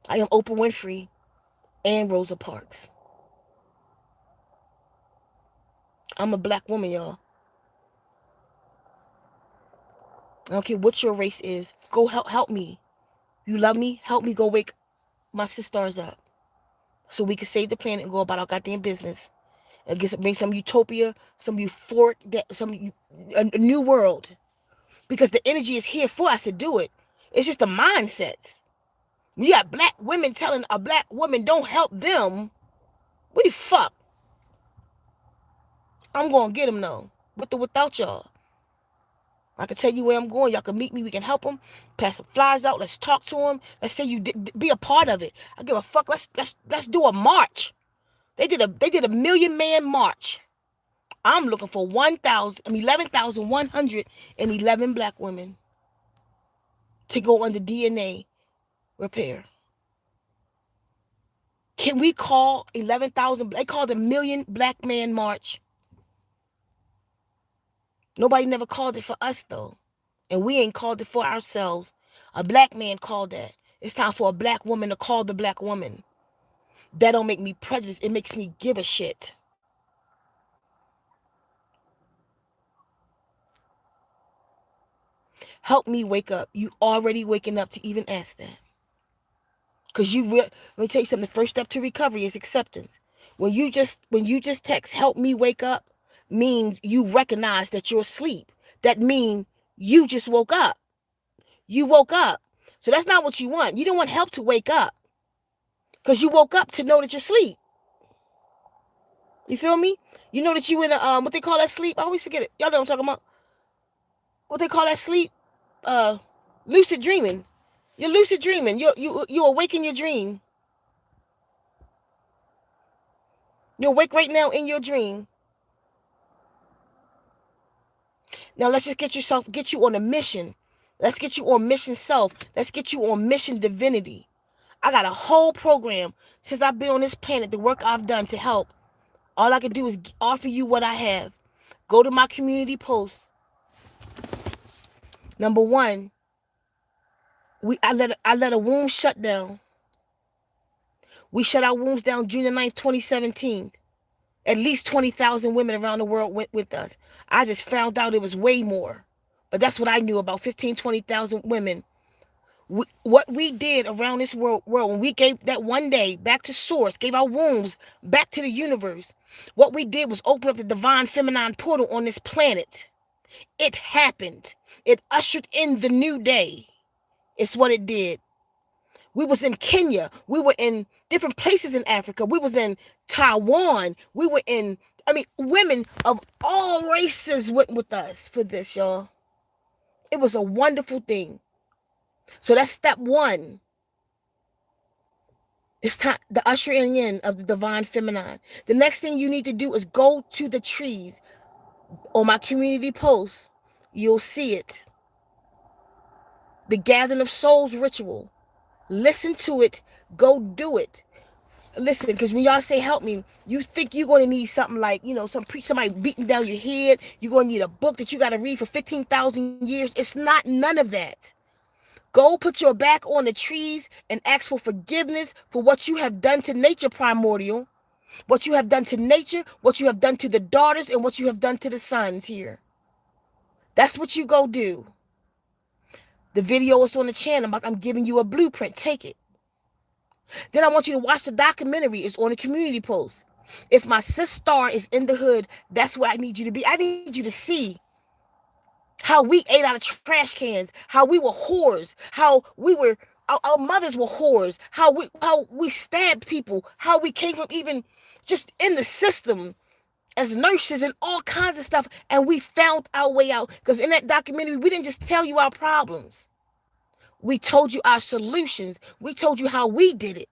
I am Oprah Winfrey and Rosa Parks. I'm a black woman, y'all. I don't care what your race is. Go help me. You love me? Help me go wake my sisters up. So we can save the planet and go about our goddamn business. And bring some utopia, some euphoric, a new world. Because the energy is here for us to do it. It's just the mindsets. When you got black women telling a black woman don't help them, we fuck. I'm going to get them, though. With or without y'all. I can tell you where I'm going. Y'all can meet me. We can help them. Pass some flyers out. Let's talk to them. Let's say you be a part of it. I give a fuck. Let's do a march. They did a 1,000,000-man march. I'm looking for 11,111 black women to go under DNA repair. Can we call 11,000? They called a 1,000,000 black man march. Nobody never called it for us, though. And we ain't called it for ourselves. A black man called that. It's time for a black woman to call the black woman. That don't make me prejudiced. It makes me give a shit. Help me wake up. You already waking up to even ask that. Because let me tell you something. The first step to recovery is acceptance. When you just text, help me wake up, means you recognize that you're asleep. That means you just woke up. You woke up. So that's not what you want. You don't want help to wake up. Because you woke up to know that you're asleep. You feel me? You know that you in a, what they call that sleep? I always forget it. Y'all know what I'm talking about. What they call that sleep? Lucid dreaming. You're lucid dreaming. You awaken your dream. You're awake right now in your dream. Now let's just get you on a mission. Let's get you on mission self. Let's get you on mission divinity. I got a whole program since I've been on this planet, the work I've done to help. All I can do is offer you what I have. Go to my community post. Number one, I let a womb shut down. We shut our wombs down June the 9th, 2017. At least 20,000 women around the world went with us. I just found out it was way more. But that's what I knew about 15, 20,000 women. What we did around this world when we gave that one day back to source, gave our wombs back to the universe, what we did was open up the divine feminine portal on this planet. It happened. It ushered in the new day. It's what it did. We was in Kenya. We were in different places in Africa. We was in Taiwan. We were in, women of all races went with us for this, y'all. It was a wonderful thing. So that's step one. It's time, the ushering in of the divine feminine. The next thing you need to do is go to the trees. On my community post, you'll see it. The Gathering of Souls ritual. Listen to it. Go do it. Listen, because when y'all say help me, you think you're going to need something like, somebody beating down your head. You're going to need a book that you got to read for 15,000 years. It's not none of that. Go put your back on the trees and ask for forgiveness for what you have done to nature primordial, what you have done to nature, what you have done to the daughters, and what you have done to the sons here. That's what you go do. The video is on the channel. I'm giving you a blueprint. Take it. Then I want you to watch the documentary. It's on the community post. If my Sisstar is in the hood, that's where I need you to be. I need you to see how we ate out of trash cans, how we were whores, how we were, our mothers were whores, how we stabbed people, how we came from even just in the system as nurses and all kinds of stuff, and we found our way out. Because in that documentary, we didn't just tell you our problems. We told you our solutions. We told you how we did it.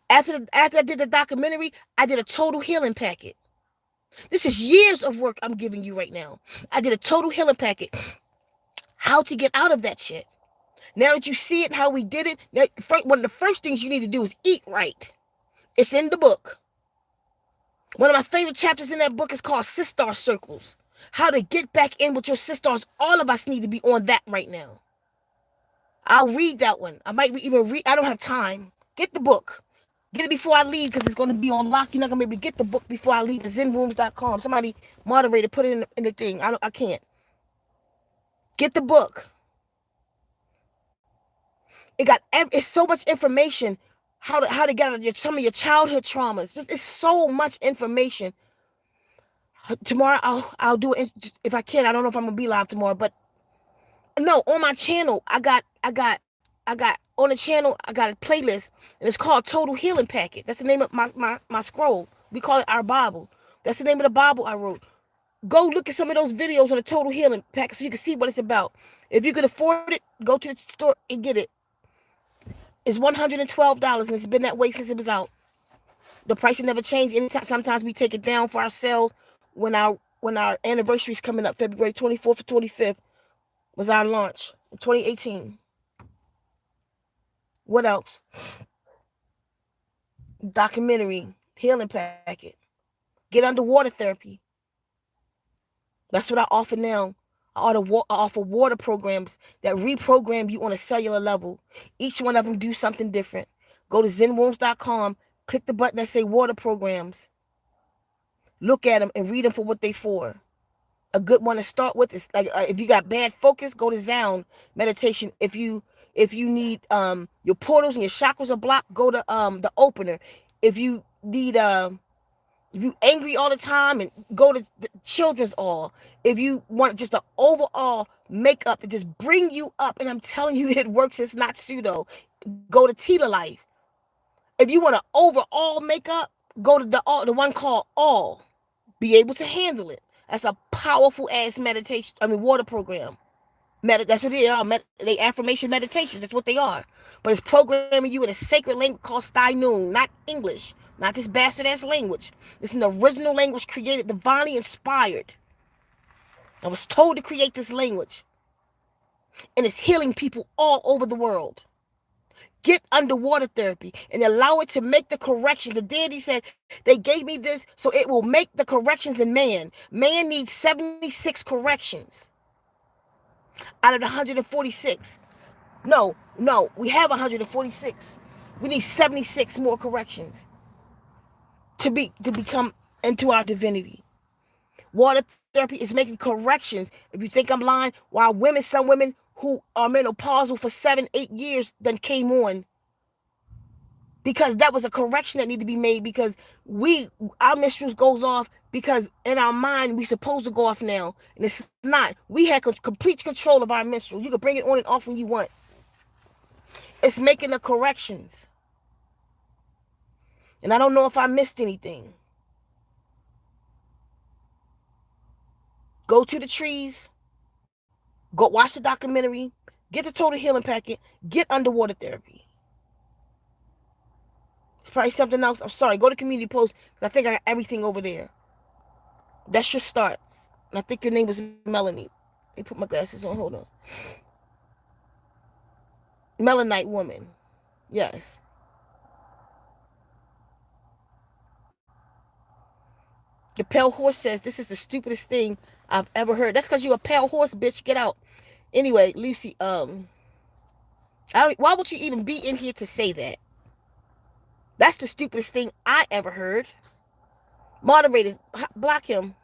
After I did the documentary, I did a total healing packet. This is years of work I'm giving you right now. I did a total healing packet. How to get out of that shit. Now that you see it, how we did it, one of the first things you need to do is eat right. It's in the book. One of my favorite chapters in that book is called F8circles. How to get back in with your sisters. All of us need to be on that right now. I'll read that one. I might even read. I don't have time. Get the book. Get it before I leave because it's going to be on lock. You're not going to be able to get the book before I leave. It's Zenwombs.com. Somebody moderator put it in the thing. I can't. Get the book. It's so much information. How to get out of some of your childhood traumas. It's so much information. Tomorrow I'll do it if I can. I don't know if I'm gonna be live tomorrow, but no, on my channel I got on the channel I got a playlist and it's called Total Healing Packet. That's the name of my scroll. We call it our Bible. That's the name of the Bible I wrote. Go look at some of those videos on the Total Healing Packet so you can see what it's about. If you can afford it, go to the store and get it. It's $112 and it's been that way since it was out. The price never changed. Anytime, sometimes we take it down for ourselves. When our anniversary is coming up, February 24th or 25th was our launch in 2018. What else? Documentary, healing packet, get underwater therapy. That's what I offer now. I offer water programs that reprogram you on a cellular level. Each one of them do something different. Go to Zenwombs.com, click the button that say water programs. Look at them and read them for what they for. A good one to start with is like if you got bad focus, go to Sound meditation. If you need your portals and your chakras are blocked, go to the opener. If you need if you angry all the time, and go to the children's all. If you want just an overall makeup to just bring you up, and I'm telling you it works, it's not pseudo, go to Tila Life. If you want an overall makeup, go to the one called All. Be able to handle it. That's a powerful ass meditation. Water program. That's what they are. They affirmation meditations. That's what they are. But it's programming you in a sacred language called Noon, not English, not this bastard ass language. It's an original language created, divinely inspired. I was told to create this language, and it's healing people all over the world. Get underwater therapy and allow it to make the corrections. The deity said they gave me this so it will make the corrections in man. Man needs 76 corrections out of the 146. No, we have 146. We need 76 more corrections to become into our divinity. Water therapy is making corrections. If you think I'm lying, while some women who are menopausal for 7-8 years then came on, because that was a correction that needed to be made, because our menstruals goes off because in our mind we supposed to go off now, and it's not. We had complete control of our menstruals. You can bring it on and off when you want. It's making the corrections. And I don't know if I missed anything. Go to the trees. Go watch the documentary. Get the total healing packet. Get underwater therapy. It's probably something else. I'm sorry. Go to community post. I think I got everything over there. That's your start. And I think your name was Melanie. Let me put my glasses on. Hold on. Melanite woman. Yes. The pale horse says, this is the stupidest thing I've ever heard. That's because you're a pale horse, bitch. Get out. Anyway, Lucy, why would you even be in here to say that? That's the stupidest thing I ever heard. Moderators, block him.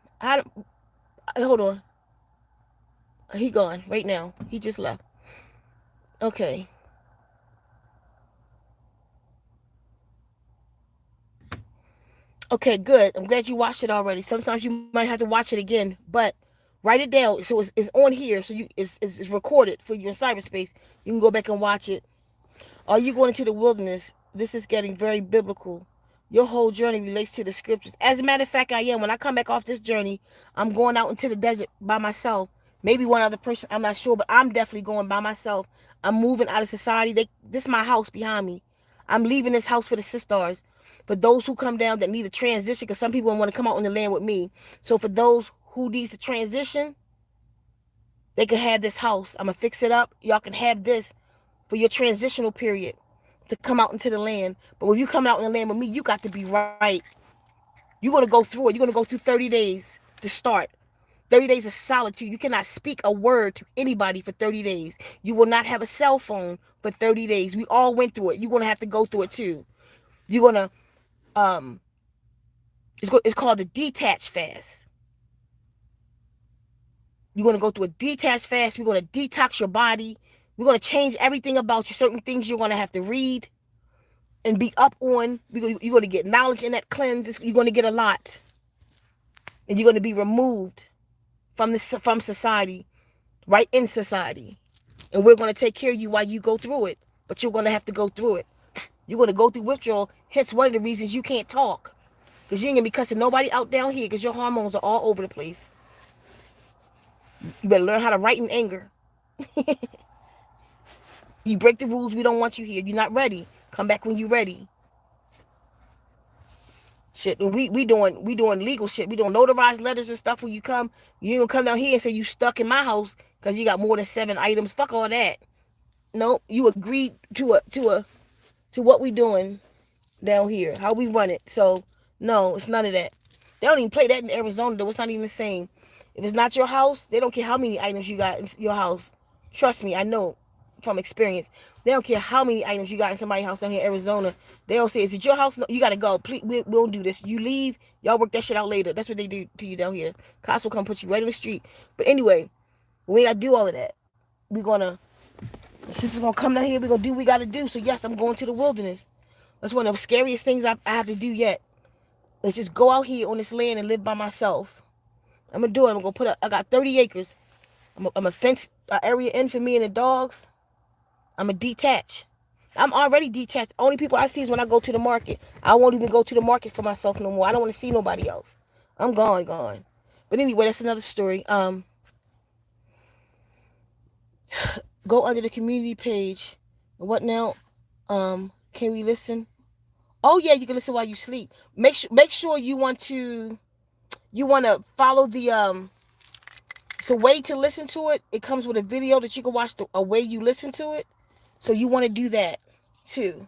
Hold on. He gone right now. He just left. Okay. Okay, good. I'm glad you watched it already. Sometimes you might have to watch it again, but write it down so it's on here, so it's recorded for you in cyberspace. You can go back and watch it. Are you going into the wilderness? This is getting very biblical. Your whole journey relates to the scriptures. As a matter of fact, I am. When I come back off this journey, I'm going out into the desert by myself. Maybe one other person, I'm not sure, but I'm definitely going by myself. I'm moving out of society. This is my house behind me. I'm leaving this house for the Sissstars. For those who come down that need a transition, because some people want to come out on the land with me. So for those who needs to transition, they can have this house. I'm going to fix it up. Y'all can have this for your transitional period to come out into the land. But when you come out in the land with me, you got to be right. You're going to go through it. You're going to go through 30 days to start. 30 days of solitude. You cannot speak a word to anybody for 30 days. You will not have a cell phone for 30 days. We all went through it. You're going to have to go through it too. You're going to, it's called the detach fast. You're going to go through a detach fast. We're going to detox your body. We're going to change everything about you. Certain things you're going to have to read and be up on. You're going to get knowledge in that cleanse. You're going to get a lot. And you're going to be removed from society, right in society. And we're going to take care of you while you go through it. But you're going to have to go through it. You're going to go through withdrawal. Hence one of the reasons you can't talk. Because you ain't going to be cussing nobody out down here because your hormones are all over the place. You better learn how to write in anger. You break the rules, we don't want you here. You're not ready. Come back when you're ready. Shit, and we doing legal shit. We doing notarized letters and stuff when you come. You ain't gonna come down here and say you stuck in my house because you got more than 7 items. Fuck all that. No, you agreed to what we doing down here, how we run it. So no, it's none of that. They don't even play that in Arizona though. It's not even the same. If it's not your house, they don't care how many items you got in your house. Trust me, I know. from experience. They don't care how many items you got in somebody's house down here in Arizona. They'll say, is it your house? No, you got to go. Please, we'll do this. You leave. Y'all work that shit out later. That's what they do to you down here. Cops will come put you right in the street. But anyway, we got to do all of that. We're going to, sister's going to come down here. We're going to do what we got to do. So yes, I'm going to the wilderness. That's one of the scariest things I have to do yet. Let's just go out here on this land and live by myself. I'm going to do it. I'm going to put up, I got 30 acres. I'm going to fence an area in for me and the dogs. I'm going to detach. I'm already detached. Only people I see is when I go to the market. I won't even go to the market for myself no more. I don't want to see nobody else. I'm gone. But anyway, that's another story. Go under the community page. What now? Can we listen? Oh yeah, you can listen while you sleep. Make sure you want to follow the it's a way to listen to it. It comes with a video that you can watch a way you listen to it. So you want to do that too.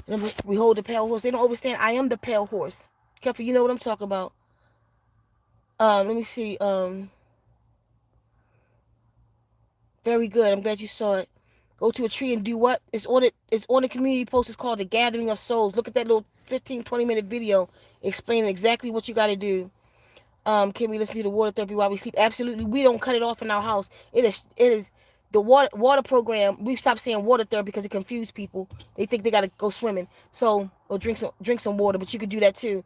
And we hold the pale horse. They don't understand. I am the pale horse. Careful, you know what I'm talking about. Let me see. Very good. I'm glad you saw it. Go to a tree and do what? It's on it. It's on the community post. It's called The Gathering of Souls. Look at that little 15-20 minute video explaining exactly what you got to do. Can we listen to the water therapy while we sleep? Absolutely. We don't cut it off in our house. It is the water program. We stopped saying water therapy because it confused people. They think they got to go swimming. So, or drink some water, but you could do that too.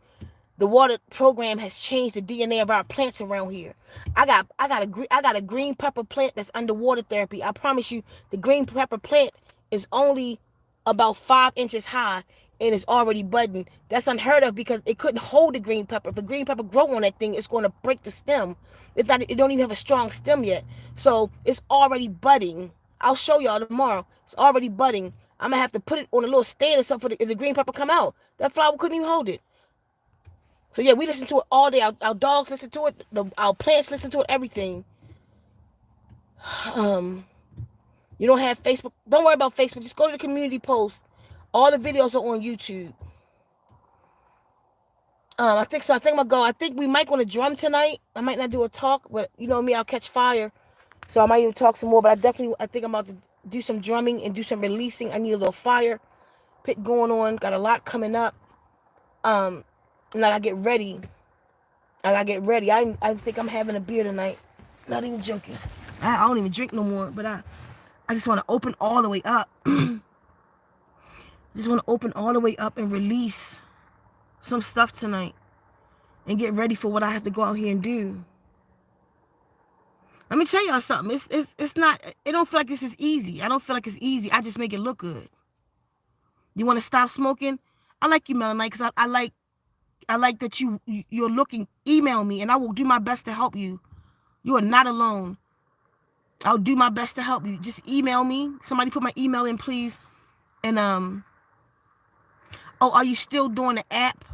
The water program has changed the DNA of our plants around here. I got a green pepper plant that's under water therapy. I promise you, the green pepper plant is only about 5 inches high and it's already budding. That's unheard of because it couldn't hold the green pepper. If the green pepper grow on that thing, it's going to break the stem. It don't even have a strong stem yet. So it's already budding. I'll show y'all tomorrow. It's already budding. I'm going to have to put it on a little stand or something if the green pepper come out. That flower couldn't even hold it. So yeah, we listen to it all day. Our dogs listen to it. Our plants listen to it. Everything. You don't have Facebook. Don't worry about Facebook. Just go to the community post. All the videos are on YouTube. I think so. I think I'm gonna go. I think we might want to drum tonight. I might not do a talk, but you know me, I'll catch fire. So I might even talk some more. But I think I'm about to do some drumming and do some releasing. I need a little fire pit going on. Got a lot coming up. And I gotta get ready. I think I'm having a beer tonight. Not even joking. I don't even drink no more. But I just want to open all the way up. Just want to open all the way up and release some stuff tonight and get ready for what I have to go out here and do. Let me tell y'all something. It's not. It don't feel like this is easy. I don't feel like it's easy. I just make it look good. You want to stop smoking? I like you, Melanie, because I like that you're looking. Email me and I will do my best to help you. You are not alone. I'll do my best to help you. Just email me. Somebody put my email in, please. And oh, are you still doing the app?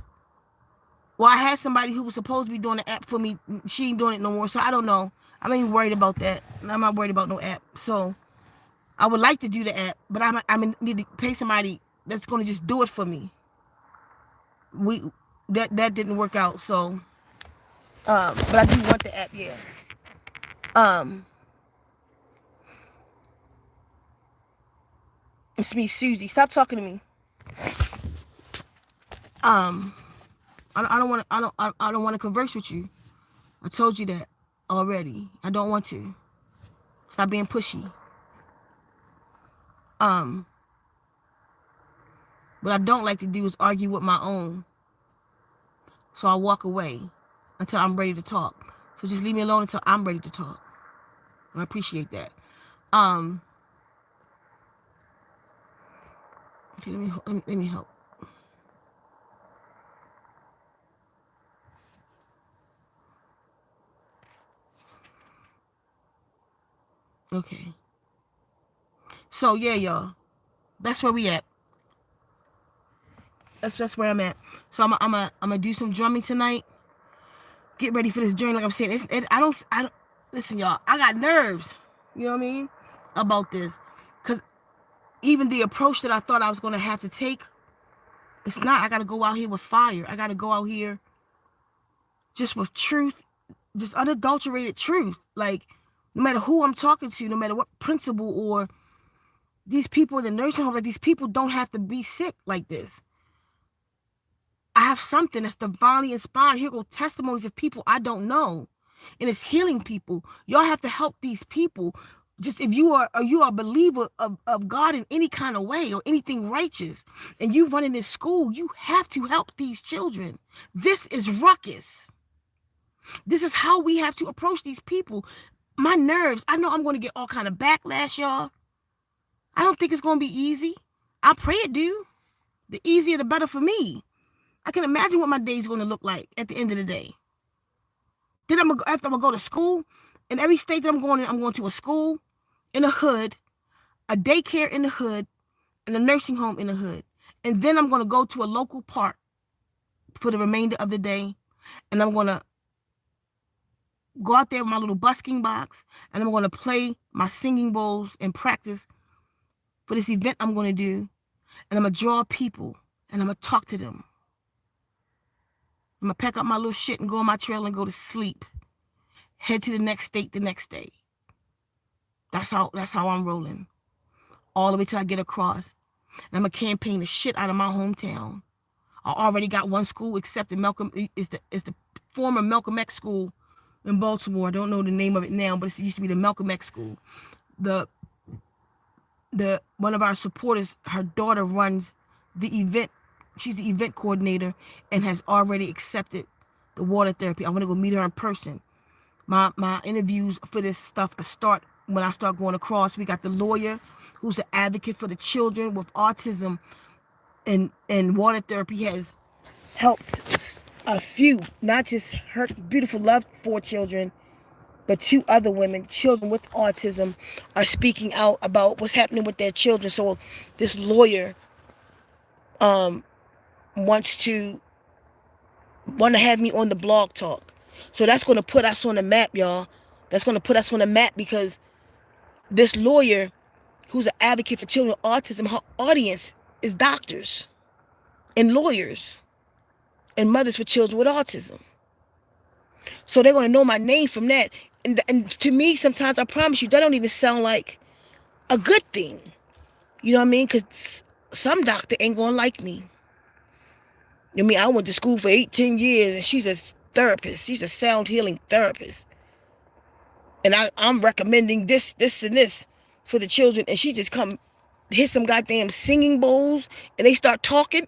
Well, I had somebody who was supposed to be doing the app for me. She ain't doing it no more, so I don't know. I'm not even worried about that. I'm not worried about no app. So I would like to do the app, but I need to pay somebody that's going to just do it for me. That didn't work out, so but I do want the app, yeah. It's me, Susie. Stop talking to me. I don't want to converse with you. I told you that already. I don't want to. Stop being pushy. What I don't like to do is argue with my own. So I walk away until I'm ready to talk. So just leave me alone until I'm ready to talk. And I appreciate that. Okay, let me help. Okay. So yeah, y'all. That's where we at. That's where I'm at. So I'm gonna do some drumming tonight. Get ready for this journey. Like I'm saying, I don't listen, y'all. I got nerves. You know what I mean about this, because even the approach that I thought I was gonna have to take, it's not. I gotta go out here with fire. I gotta go out here just with truth, just unadulterated truth. Like No matter who I'm talking to, no matter what principal or these people in the nursing home, like these people don't have to be sick like this. I have something that's divinely inspired. Here go testimonies of people I don't know. And it's healing people. Y'all have to help these people. Just if you are a believer of God in any kind of way or anything righteous, and you run in this school, you have to help these children. This is ruckus. This is how we have to approach these people. My nerves, I know I'm going to get all kind of backlash, y'all. I don't think it's going to be easy. I pray it do. The easier, the better for me. I can imagine what my day is going to look like at the end of the day. Then after I'm going to go to school, in every state that I'm going to a school in the hood, a daycare in the hood, and a nursing home in the hood. And then I'm going to go to a local park for the remainder of the day. And I'm going to go out there with my little busking box, and I'm going to play my singing bowls and practice for this event I'm going to do. And I'm going to draw people, and I'm going to talk to them. I'm going to pack up my little shit and go on my trail and go to sleep. Head to the next state the next day. That's how I'm rolling. All the way till I get across. And I'm going to campaign the shit out of my hometown. I already got one school accepted. Malcolm is the former Malcolm X school in Baltimore. I don't know the name of it now, but it used to be the Malcolm X school. The one of our supporters, her daughter runs the event. She's the event coordinator and has already accepted the water therapy. I want to go meet her in person. My interviews for this stuff start when I start going across. We got the lawyer who's an advocate for the children with autism, and water therapy has helped a few, not just her beautiful love for children, but 2 other women, children with autism, are speaking out about what's happening with their children. So this lawyer wants to have me on the blog talk. So that's going to put us on the map, y'all. That's going to put us on the map because this lawyer, who's an advocate for children with autism, her audience is doctors and lawyers and mothers with children with autism. So they're going to know my name from that. And to me, sometimes, I promise you, that don't even sound like a good thing. You know what I mean? Because some doctor ain't going to like me. I mean, I went to school for 18 years, and she's a therapist. She's a sound healing therapist. And I'm recommending this, and this for the children. And she just come hit some goddamn singing bowls, and they start talking.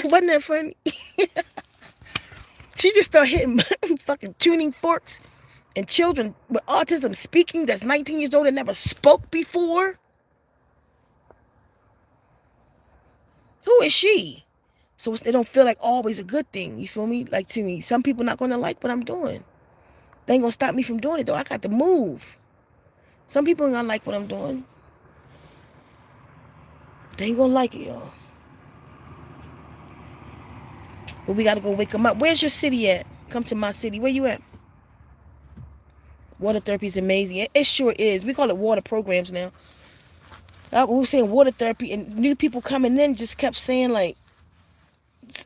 Wasn't that funny? She just started hitting fucking tuning forks, and children with autism speaking that's 19 years old and never spoke before. Who is she? So they don't feel like always a good thing. You feel me? Like, to me, some people not going to like what I'm doing. They ain't going to stop me from doing it, though. I got to move. Some people ain't going to like what I'm doing. They ain't going to like it, y'all. But we got to go wake them up. Where's your city at? Come to my city. Where you at? Water therapy is amazing. It sure is. We call it water programs now. We were saying water therapy, and new people coming in just kept saying, like,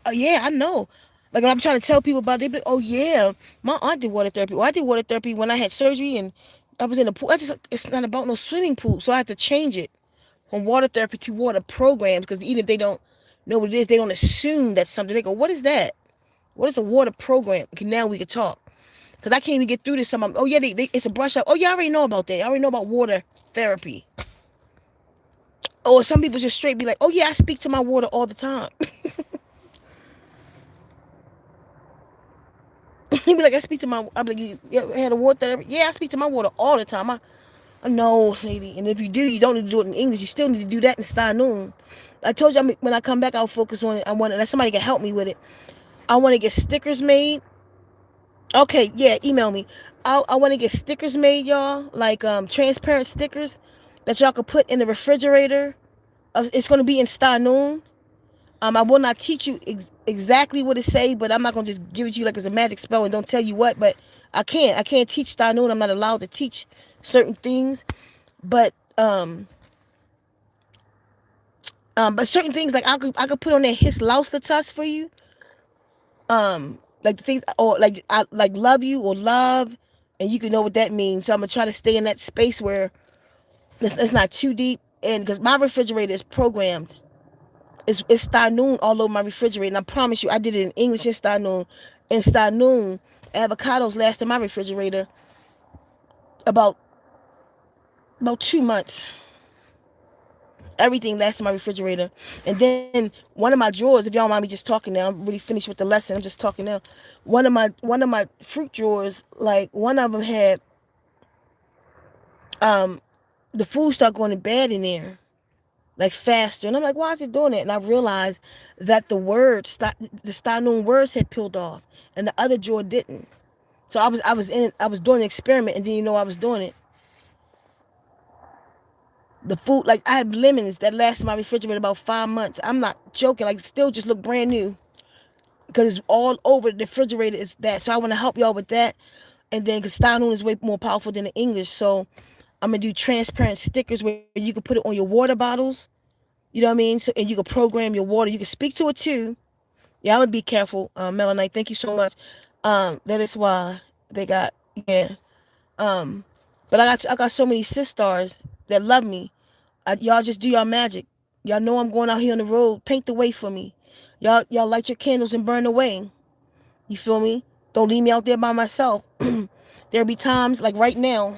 oh, yeah, I know. Like, when I'm trying to tell people about it, they be like, oh, yeah, my aunt did water therapy. Well, I did water therapy when I had surgery, and I was in the pool. It's not about no swimming pool, so I had to change it from water therapy to water programs, because even if they don't know what it is, they don't assume that's something. They go, what is that? What is a water program? Okay, now we can talk. Because I can't even get through this. Oh, yeah, it's a brush up. Oh, yeah, I already know about that. I already know about water therapy. Or some people just straight be like, oh, yeah, I speak to my water all the time. He be like, I'm like, you ever had a water therapy? Yeah, I speak to my water all the time. I know, lady. And if you do, you don't need to do it in English. You still need to do that in Stanoon. I told you, when I come back, I'll focus on it. I want that somebody can help me with it. I want to get stickers made. Okay, yeah, email me. I want to get stickers made, y'all. Like transparent stickers that y'all can put in the refrigerator. It's going to be in Stanoon. I will not teach you exactly what it say, but I'm not going to just give it to you like it's a magic spell and don't tell you what. But I can't teach Stanoon. I'm not allowed to teach certain things. But certain things, like I could put on there his laustatus for you. Like the things, or like I like love you or love, and you can know what that means. So I'm gonna try to stay in that space where it's not too deep, and because my refrigerator is programmed, it's Stanoon all over my refrigerator, and I promise you, I did it in English in Stanoon. In Stanoon, avocados last in my refrigerator about 2 months. Everything lasts in my refrigerator. And then one of my drawers, if y'all don't mind me just talking now, I'm really finished with the lesson. I'm just talking now. One of my fruit drawers, like one of them had um the food started going to bad in there, like faster. And I'm like, why is it doing that? And I realized that the Stanoon words had peeled off, and the other drawer didn't. So I was doing an experiment, and then I was doing it. The food, like I had lemons that lasted in my refrigerator about 5 months. I'm not joking. Like still just look brand new because it's all over the refrigerator. Is that so? I want to help y'all with that. And then because Stanoon is way more powerful than the English, so I'm gonna do transparent stickers where you can put it on your water bottles. You know what I mean? So and you can program your water. You can speak to it too. Yeah, I'm gonna be careful. Melanite, thank you so much. That is why they got yeah. Um, but I got so many sisters that love me. Y'all just do y'all magic. Y'all know I'm going out here on the road. Paint the way for me. Y'all light your candles and burn away. You feel me? Don't leave me out there by myself. There'll be times like right now.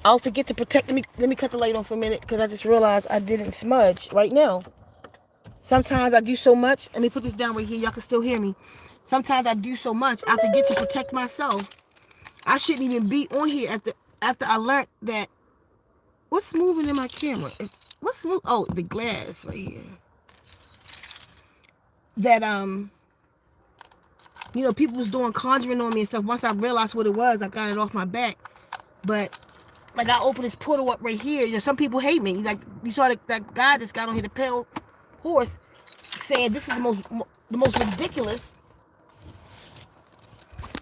I'll forget to protect. Let me cut the light on for a minute because I just realized I didn't smudge right now. Sometimes I do so much. Let me put this down right here. Y'all can still hear me. Sometimes I do so much I forget to protect myself. I shouldn't even be on here after I learned that. What's moving in my camera? What's moving? Oh, the glass right here. That people was doing conjuring on me and stuff. Once I realized what it was, I got it off my back. But like I opened this portal up right here. Some people hate me. Like you saw that guy just got on here, the pale horse, saying this is the most ridiculous.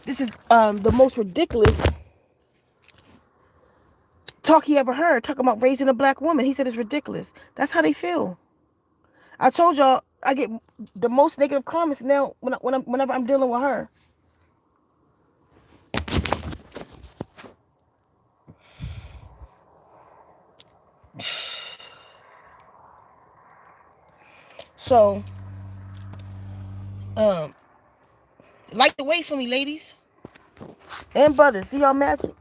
This is the most ridiculous talk he ever heard. Talking about raising a black woman. He said it's ridiculous. That's how they feel. I told y'all I get the most negative comments now whenever I'm dealing with her. So, light the way for me, ladies and brothers. Do y'all magic?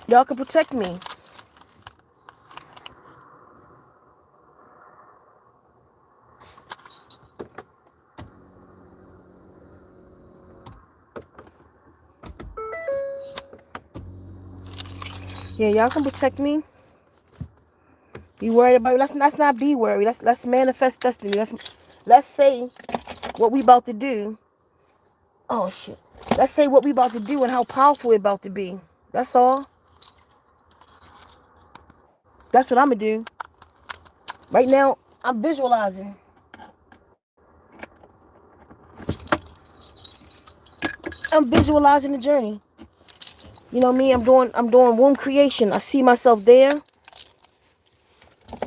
Y'all can protect me. Yeah, y'all can protect me. Be worried about it. Let's not be worried. Let's manifest destiny. Let's say what we about to do. Oh shit. Let's say what we about to do and how powerful it about to be. That's all. That's what I'm gonna do. Right now, I'm visualizing. I'm visualizing the journey. You know me, I'm doing womb creation. I see myself there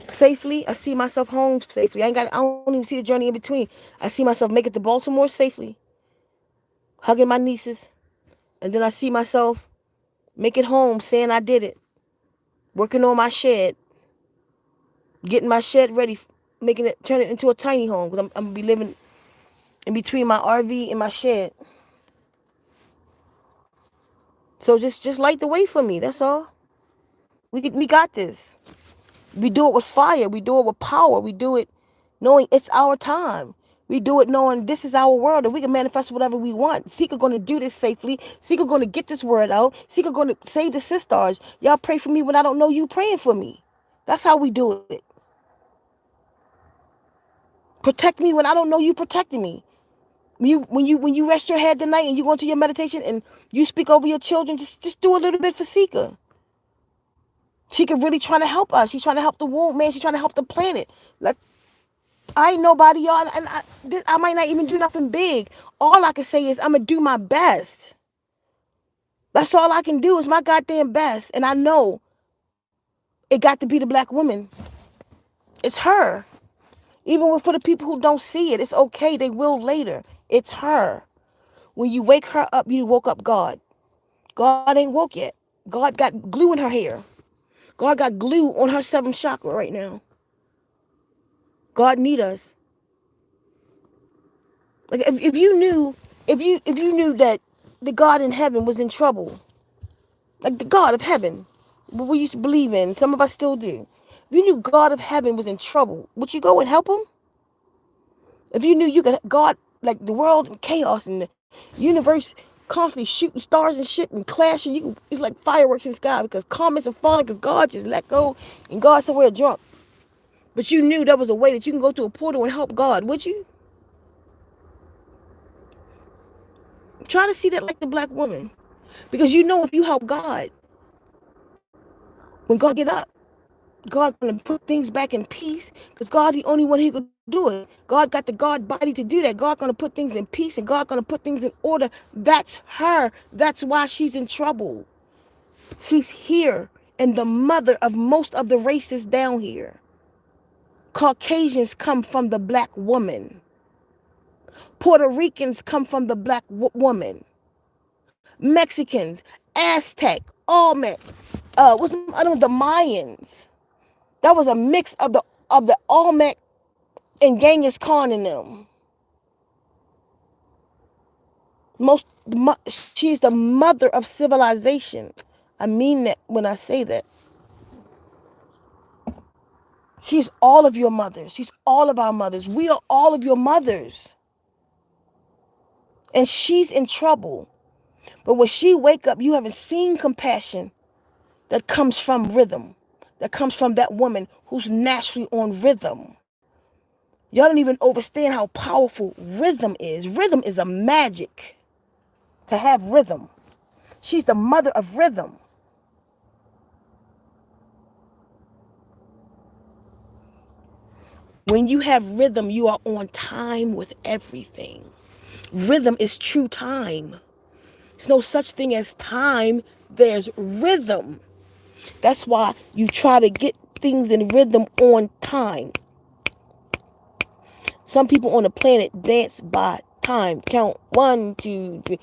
safely. I see myself home safely. I don't even see the journey in between. I see myself make it to Baltimore safely, hugging my nieces. And then I see myself make it home, saying I did it. Working on my shed. Getting my shed ready, turn it into a tiny home. Because I'm gonna be living in between my RV and my shed. So just light the way for me. That's all. We got this. We do it with fire. We do it with power. We do it knowing it's our time. We do it knowing this is our world and we can manifest whatever we want. Ceka going to do this safely. Ceka going to get this word out. Ceka going to save the Sissstars. Y'all pray for me when I don't know you praying for me. That's how we do it. Protect me when I don't know you protecting me. When you rest your head tonight and you go into your meditation and you speak over your children, just do a little bit for Ceka. She can really trying to help us. She's trying to help the womb, man. She's trying to help the planet. I ain't nobody, y'all, and I might not even do nothing big. All I can say is I'm gonna do my best. That's all I can do is my goddamn best, and I know it got to be the black woman. It's her. Even for the people who don't see it, it's okay. They will later. It's her. When you wake her up, you woke up God. God ain't woke yet. God got glue in her hair. God got glue on her 7th chakra right now. God need us. Like if you knew, if you knew that the God in heaven was in trouble, like the God of heaven, what we used to believe in, some of us still do. If you knew God of heaven was in trouble, would you go and help him? If you knew you could, God, like the world in chaos and the universe constantly shooting stars and shit and clashing, it's like fireworks in the sky because comets are falling because God just let go and God's somewhere drunk. But you knew there was a way that you can go to a portal and help God, would you? Try to see that like the black woman. Because you know if you help God, when God get up, God gonna put things back in peace because God the only one who could do it. God got the God body to do that. God gonna put things in peace and God gonna put things in order. That's her. That's why she's in trouble. She's here and the mother of most of the races down here. Caucasians come from the black woman. Puerto Ricans come from the black woman. Mexicans, Aztec, Olmec, the Mayans. That was a mix of the Olmec and Genghis Khan in them. She's the mother of civilization. I mean that when I say that. She's all of your mothers. She's all of our mothers. We are all of your mothers. And she's in trouble. But when she wake up, you haven't seen compassion that comes from rhythm. That comes from that woman who's naturally on rhythm. Y'all don't even understand how powerful rhythm is. Rhythm is a magic to have rhythm. She's the mother of rhythm. When you have rhythm, you are on time with everything. Rhythm is true time. There's no such thing as time. There's rhythm. That's why you try to get things in rhythm on time. Some people on the planet dance by time. Count 1, 2, 3.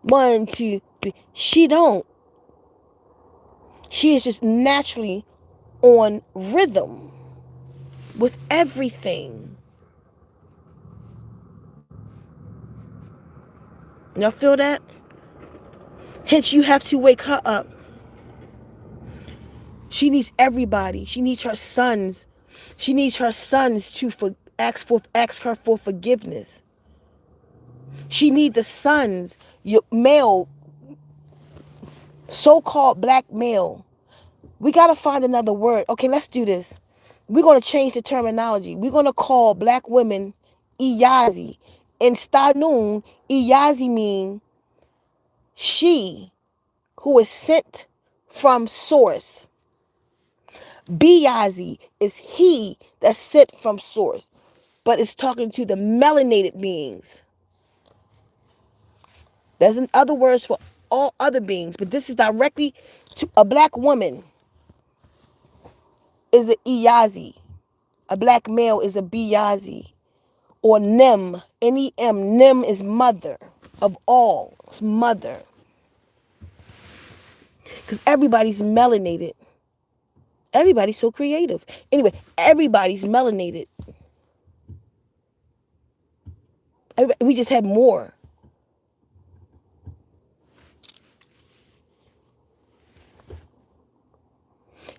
1, 2, 3. She don't. She is just naturally on rhythm with everything. Y'all feel that? Hence, you have to wake her up. She needs everybody. She needs her sons. She needs her sons to ask her for forgiveness. She needs the sons, your male, so-called black male. We got to find another word. Okay, let's do this. We're going to change the terminology. We're going to call black women Iyazi. In Stanun, Iyazi means she who is sent from source. Biyazi is he that's sent from source. But it's talking to the melanated beings. There's other words for all other beings, but this is directly to a black woman is an Iyazi. A black male is a Biyazi. Or Nem, N-E-M. Nem is mother of all. It's mother. Because everybody's melanated. Everybody's so creative. Anyway, everybody's melanated. We just have more.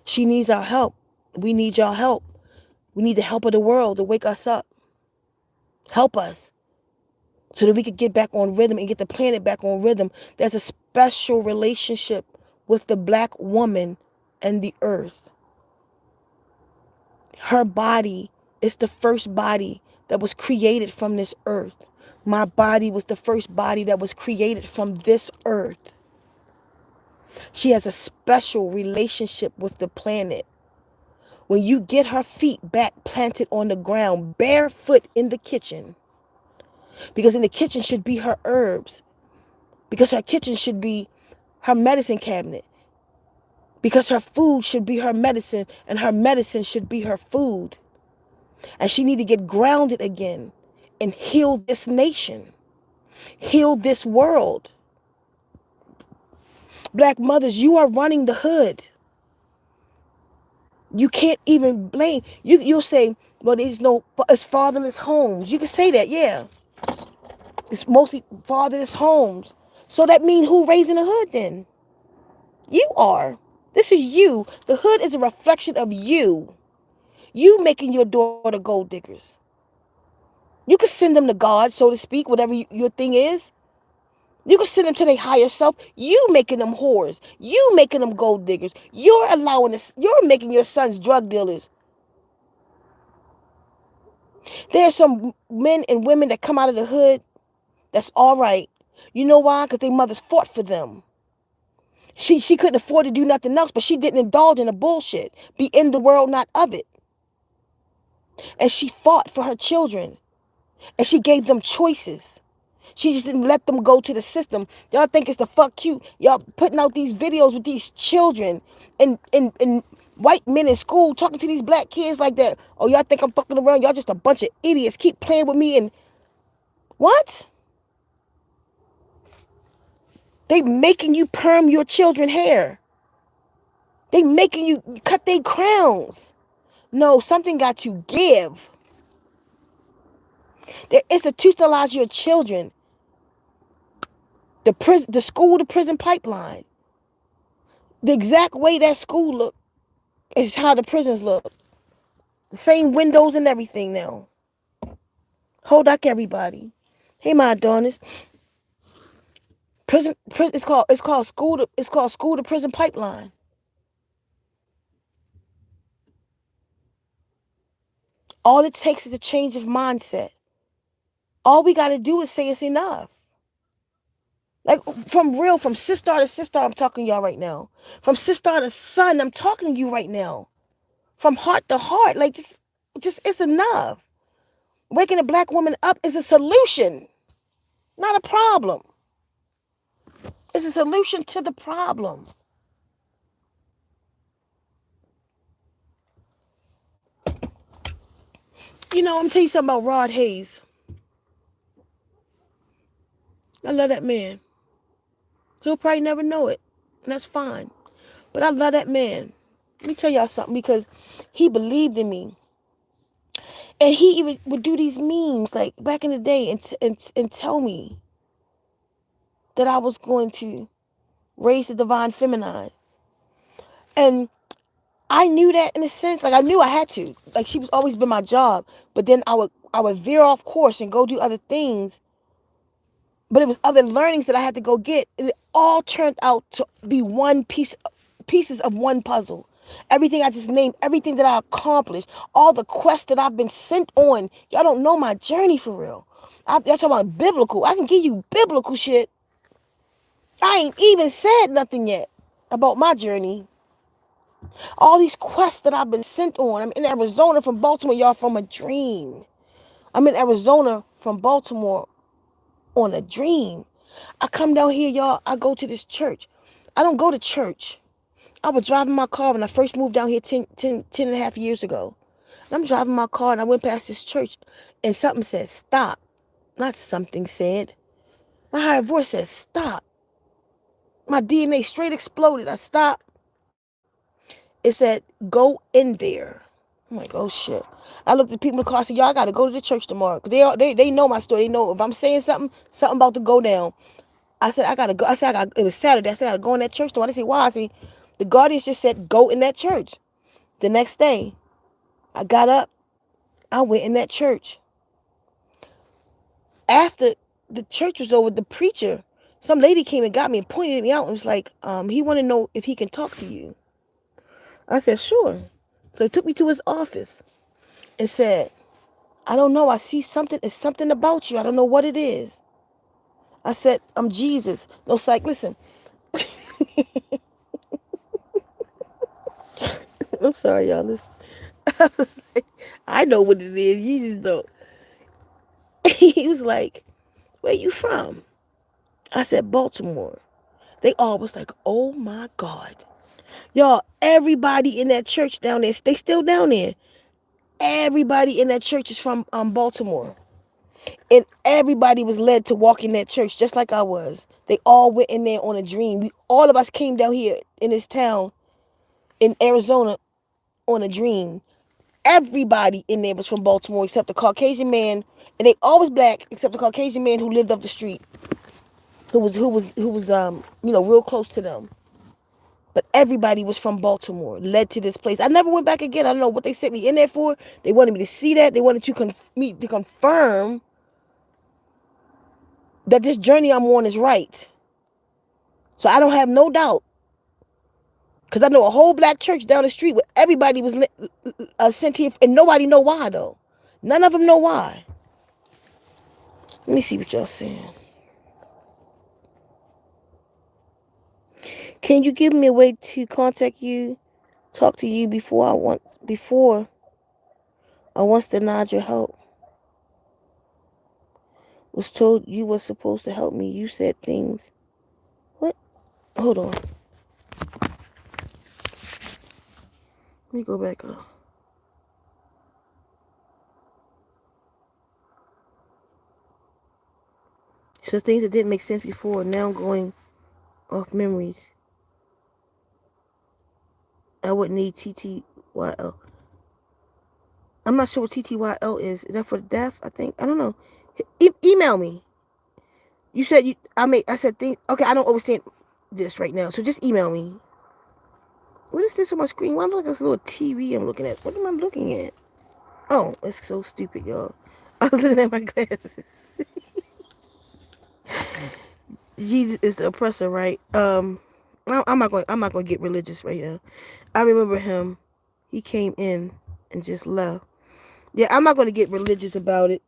She needs our help. We need y'all help. We need the help of the world to wake us up. Help us so that we could get back on rhythm and get the planet back on rhythm. There's a special relationship with the black woman and the earth. Her body is the first body that was created from this earth. My body was the first body that was created from this earth. She has a special relationship with the planet. When you get her feet back planted on the ground, barefoot in the kitchen, because in the kitchen should be her herbs, because her kitchen should be her medicine cabinet, because her food should be her medicine and her medicine should be her food. And she need to get grounded again and heal this nation, heal this world. Black mothers, you are running the hood. You can't even blame. You'll say, well, it's fatherless homes. You can say that, yeah. It's mostly fatherless homes. So that means who raising the hood then? You are. This is you. The hood is a reflection of you. You making your daughter gold diggers. You can send them to God, so to speak, whatever your thing is. You can send them to their higher self. You making them whores. You making them gold diggers. You're allowing this. You're making your sons drug dealers. There's some men and women that come out of the hood. That's all right. You know why? Because their mothers fought for them. She couldn't afford to do nothing else, but she didn't indulge in the bullshit. Be in the world, not of it. And she fought for her children. And she gave them choices. She just didn't let them go to the system. Y'all think it's the fuck cute. Y'all putting out these videos with these children and white men in school talking to these black kids like that. Oh, y'all think I'm fucking around? Y'all just a bunch of idiots. Keep playing with me and what? They making you perm your children hair. They making you cut their crowns. No, something got to give. They institutionalize your children. The school to prison pipeline. The exact way that school look is how the prisons look. The same windows and everything now. Hold up, everybody. Hey, my Adonis. Prison. It's called school to prison pipeline. All it takes is a change of mindset. All we got to do is say it's enough. Like from Sisstar to Sisstar, I'm talking to y'all right now. From Sisstar to son, I'm talking to you right now. From heart to heart, like just it's enough. Waking a black woman up is a solution, not a problem. It's a solution to the problem. You know, I'm gonna tell you something about Rod Hayes. I love that man. He'll probably never know it, and that's fine. But I love that man. Let me tell y'all something, because he believed in me. And he even would do these memes like back in the day and tell me that I was going to raise the divine feminine. And I knew that in a sense, like I knew I had to. Like she was always been my job. But then I would veer off course and go do other things. But it was other learnings that I had to go get. And it all turned out to be pieces of one puzzle. Everything I just named, everything that I accomplished, all the quests that I've been sent on. Y'all don't know my journey for real. Y'all talking about biblical. I can give you biblical shit. I ain't even said nothing yet about my journey. All these quests that I've been sent on. I'm in Arizona from Baltimore, y'all, from a dream. I'm in Arizona from Baltimore on a dream. I come down here, y'all. I go to this church. I don't go to church. I was driving my car when I first moved down here 10 and a half years ago. And I'm driving my car and I went past this church and something said, stop. Not something said. My higher voice said, stop. My DNA straight exploded. I stopped. It said, go in there. I'm like, oh shit. I looked at people in the car and said, y'all, I got to go to the church tomorrow. Because they know my story. They know if I'm saying something about to go down. I said, I got to go. It was Saturday. I said, I got to go in that church tomorrow. They said, why? I said, the guardians just said, go in that church. The next day, I got up. I went in that church. After the church was over, the preacher, some lady came and got me and pointed me out and was like, he want to know if he can talk to you. I said, sure. So he took me to his office and said, I don't know. I see something. It's something about you. I don't know what it is. I said, I'm Jesus. No, it's like, listen. I'm sorry, y'all. Listen. I was like, I know what it is. You just don't. He was like, where you from? I said, Baltimore. They all was like, oh my God. Y'all, everybody in that church down there, they still down there. Everybody in that church is from Baltimore. And everybody was led to walk in that church just like I was. They all went in there on a dream. All of us came down here in this town in Arizona on a dream. Everybody in there was from Baltimore except the Caucasian man, and they always black except the Caucasian man who lived up the street, who was real close to them. But everybody was from Baltimore, led to this place. I never went back again. I don't know what they sent me in there for. They wanted me to see that. They wanted to confirm that this journey I'm on is right. So I don't have no doubt. Because I know a whole black church down the street where everybody was sent here, and nobody know why, though. None of them know why. Let me see what y'all saying. Can you give me a way to contact you, talk to you before I once denied your help? Was told you was supposed to help me. You said things. What? Hold on. Let me go back up. So things that didn't make sense before, now I'm going off memories. I would need TTYL. I'm not sure what TTYL is. Is that for the deaf? I think. I don't know. Email me. You said I said things. Okay, I don't understand this right now. So just email me. What is this on my screen? Why am I looking at this little TV I'm looking at? What am I looking at? Oh, it's so stupid, y'all. I was looking at my glasses. Jesus is the oppressor, right? I'm not going to get religious right now. I remember him. He came in and just left. Yeah, I'm not going to get religious about it.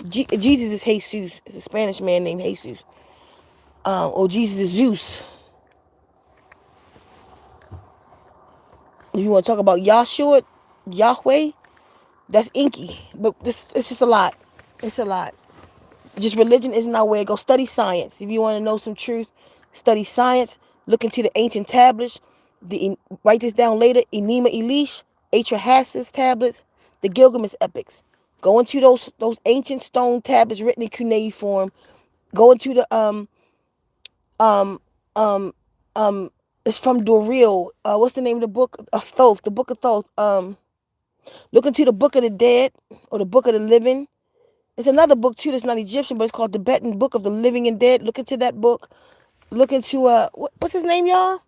Jesus is Jesus. It's a Spanish man named Jesus. Or Jesus is Zeus. If you want to talk about Yahshua, Yahweh, that's inky. But it's just a lot. It's a lot. Just religion isn't our way to go. Study science. If you want to know some truth, study science. Look into the ancient tablets. Write this down later. Enema Elish, Atrahasis tablets, the Gilgamesh epics. Go into those ancient stone tablets written in cuneiform. Go into the um um it's from Doril. What's the name of the book of Thoth? The book of Thoth. Look into the Book of the Dead or the Book of the Living. It's another book too that's not Egyptian, but it's called Tibetan Book of the Living and Dead. Look into that book. Look into what's his name, y'all?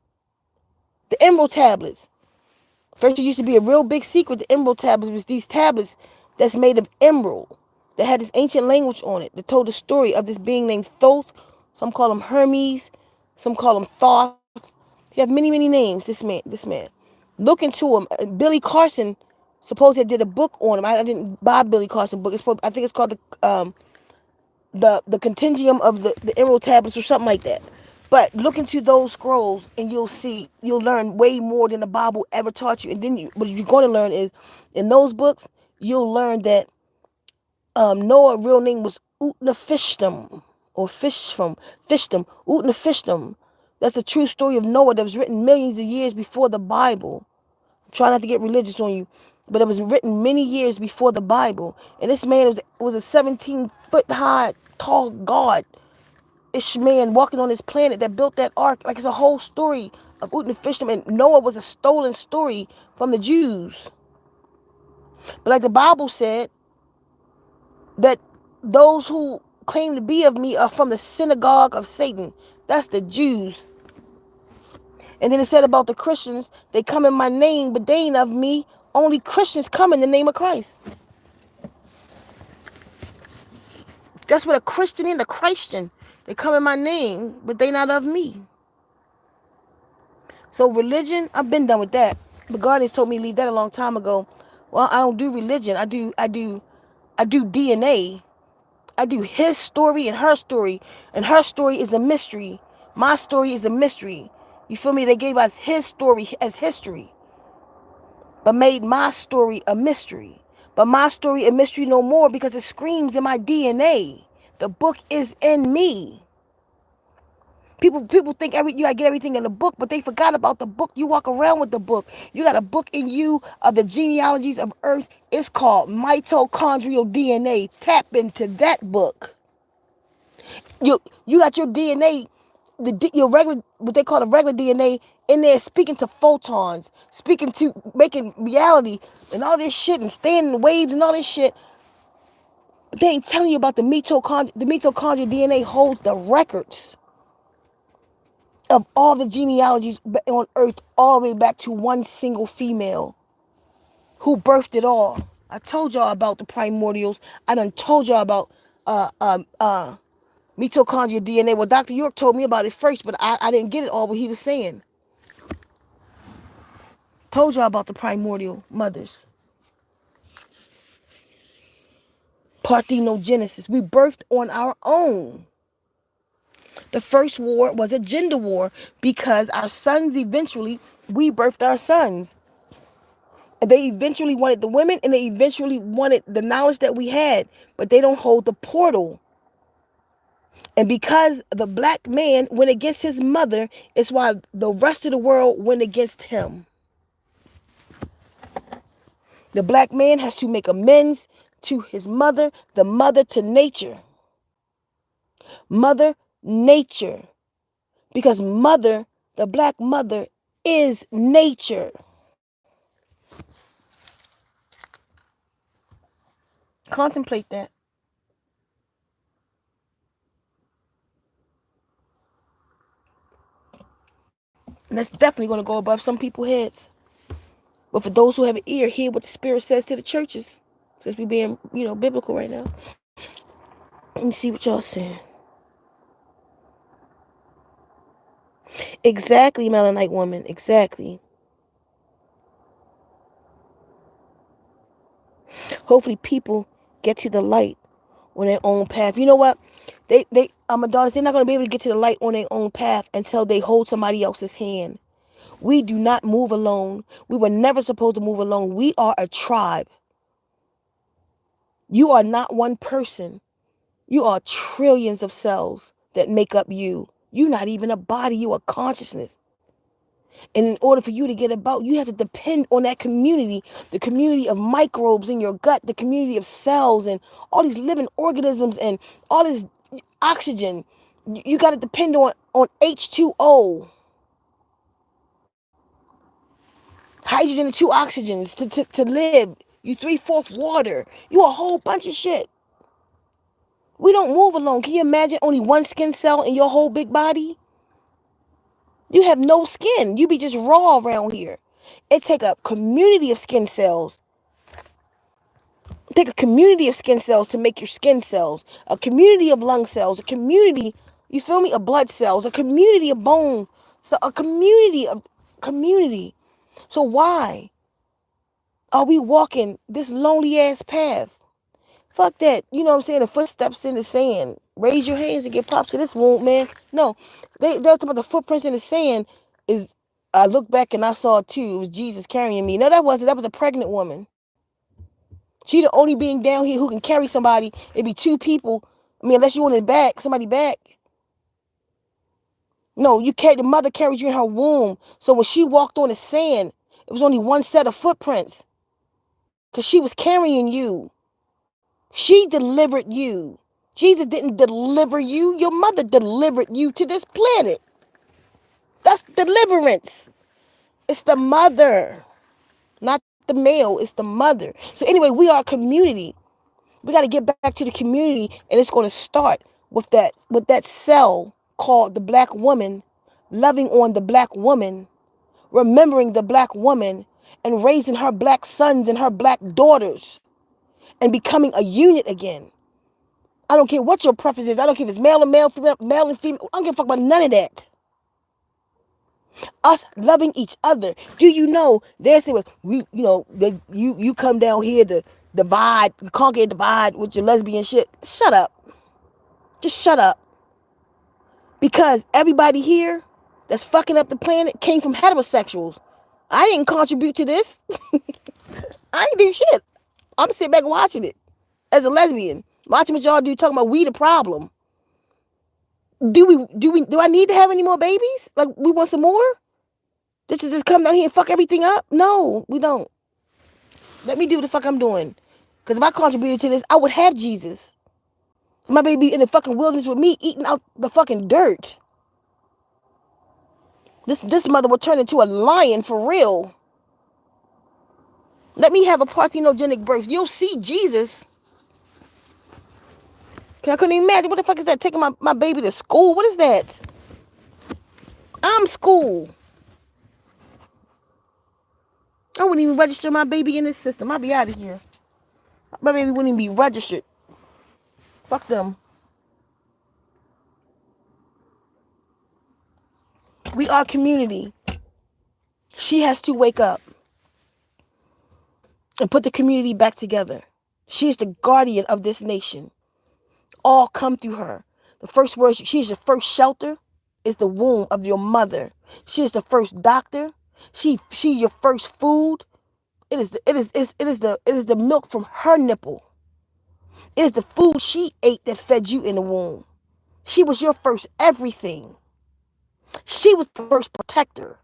The Emerald Tablets. First, it used to be a real big secret. The Emerald Tablets was these tablets that's made of emerald that had this ancient language on it that told the story of this being named Thoth. Some call him Hermes. Some call him Thoth. He have many, many names. This man. Look into him. Billy Carson supposedly did a book on him. I didn't buy Billy Carson book. I think it's called the Contigium of the Emerald Tablets or something like that. But look into those scrolls and you'll learn way more than the Bible ever taught you. And then what you're going to learn is in those books, you'll learn that Noah's real name was Utnapishtim or Fishtim, Utnapishtim. That's the true story of Noah that was written millions of years before the Bible. Try not to get religious on you, but it was written many years before the Bible. And this man was a 17-foot high, tall God. This man walking on this planet that built that ark. Like it's a whole story of Utnapishtim. And Noah was a stolen story from the Jews. But like the Bible said, that those who claim to be of me are from the synagogue of Satan. That's the Jews. And then it said about the Christians, they come in my name, but they ain't of me. Only Christians come in the name of Christ. That's what a Christian is, a Christian. They come in my name, but they not of me. So religion, I've been done with that. The Guardians told me to leave that a long time ago. Well, I don't do religion. I do DNA. I do his story and her story. And her story is a mystery. My story is a mystery. You feel me? They gave us his story as history, but made my story a mystery. But my story a mystery no more because it screams in my DNA. The book is in me. People think you gotta get everything in the book, but they forgot about the book. You walk around with the book. You got a book in you of the genealogies of Earth. It's called mitochondrial DNA. Tap into that book. You got your DNA, your regular, what they call the regular DNA in there, speaking to photons, speaking to making reality and all this shit, and staying in the waves and all this shit. They ain't telling you about the mitochondria. The mitochondrial DNA holds the records of all the genealogies on Earth, all the way back to one single female who birthed it all. I told y'all about the primordials. I done told y'all about mitochondrial DNA. Well, Dr. York told me about it first, but I didn't get it all what he was saying. Told y'all about the primordial mothers. Parthenogenesis. We birthed on our own. The first war was a gender war because our sons eventually, we birthed our sons. And they eventually wanted the women, and they eventually wanted the knowledge that we had, but they don't hold the portal. And because the black man went against his mother, it's why the rest of the world went against him. The black man has to make amends to his mother, the mother to nature. Mother nature. Because mother, the black mother, is nature. Contemplate that. And that's definitely going to go above some people's heads. But for those who have an ear, hear what the Spirit says to the churches. Since we being, biblical right now. Let me see what y'all saying. Exactly, Melanite woman. Exactly. Hopefully people get to the light on their own path. You know what? My daughters, they're not going to be able to get to the light on their own path until they hold somebody else's hand. We do not move alone. We were never supposed to move alone. We are a tribe. You are not one person. You are trillions of cells that make up you. You're not even a body. You are consciousness. And in order for you to get about, you have to depend on that community, the community of microbes in your gut, the community of cells and all these living organisms and all this oxygen. You got to depend on H2O. Hydrogen and 2 oxygens to live. You 3/4 water. You a whole bunch of shit. We don't move alone. Can you imagine only one skin cell in your whole big body? You have no skin. You be just raw around here. It take a community of skin cells. Take a community of skin cells to make your skin cells. A community of lung cells. A community, you feel me? Of blood cells. A community of bone. So a community of community. So why are we walking this lonely ass path? Fuck that. You know what I'm saying? The footsteps in the sand. Raise your hands and get props to this wombman. No. They're talking about the footprints in the sand is, I looked back and I saw it too. It was Jesus carrying me. No, that wasn't. That was a pregnant woman. She the only being down here who can carry somebody. It'd be 2 people. I mean, unless you want his back, somebody back. No, the mother carried you in her womb. So when she walked on the sand, it was only one set of footprints. Because she was carrying you. She delivered you. Jesus didn't deliver you. Your mother delivered you to this planet. That's deliverance. It's the mother, not the male. It's the mother. So anyway, we are a community. We got to get back to the community, and it's going to start with that cell called the black woman, loving on the black woman, remembering the black woman, and raising her black sons and her black daughters, and becoming a unit again. I don't care what your preference is. I don't care if it's male or male, female, male and female. I don't give a fuck about none of that. Us loving each other. Do you know? They're saying, you come down here to divide, conquer and divide with your lesbian shit. Shut up. Just shut up. Because everybody here that's fucking up the planet came from heterosexuals. I didn't contribute to this. I ain't do shit. I'm sitting back watching it as a lesbian. Watching what y'all do, talking about we the problem. Do I need to have any more babies? Like, we want some more? Just come down here and fuck everything up? No, we don't. Let me do what the fuck I'm doing. Because if I contributed to this, I would have Jesus. My baby in the fucking wilderness with me eating out the fucking dirt. This mother will turn into a lion for real. Let me have a parthenogenic birth. You'll see Jesus. I couldn't even imagine. What the fuck is that? Taking my baby to school? What is that? I'm school. I wouldn't even register my baby in this system. I'll be out of here. My baby wouldn't even be registered. Fuck them. We are community. She has to wake up and put the community back together. She is the guardian of this nation. All come through her. The first word, she is your first shelter, is the womb of your mother. She is the first doctor. She your first food. It is the milk from her nipple. It is the food she ate that fed you in the womb. She was your first everything. She was the first protector.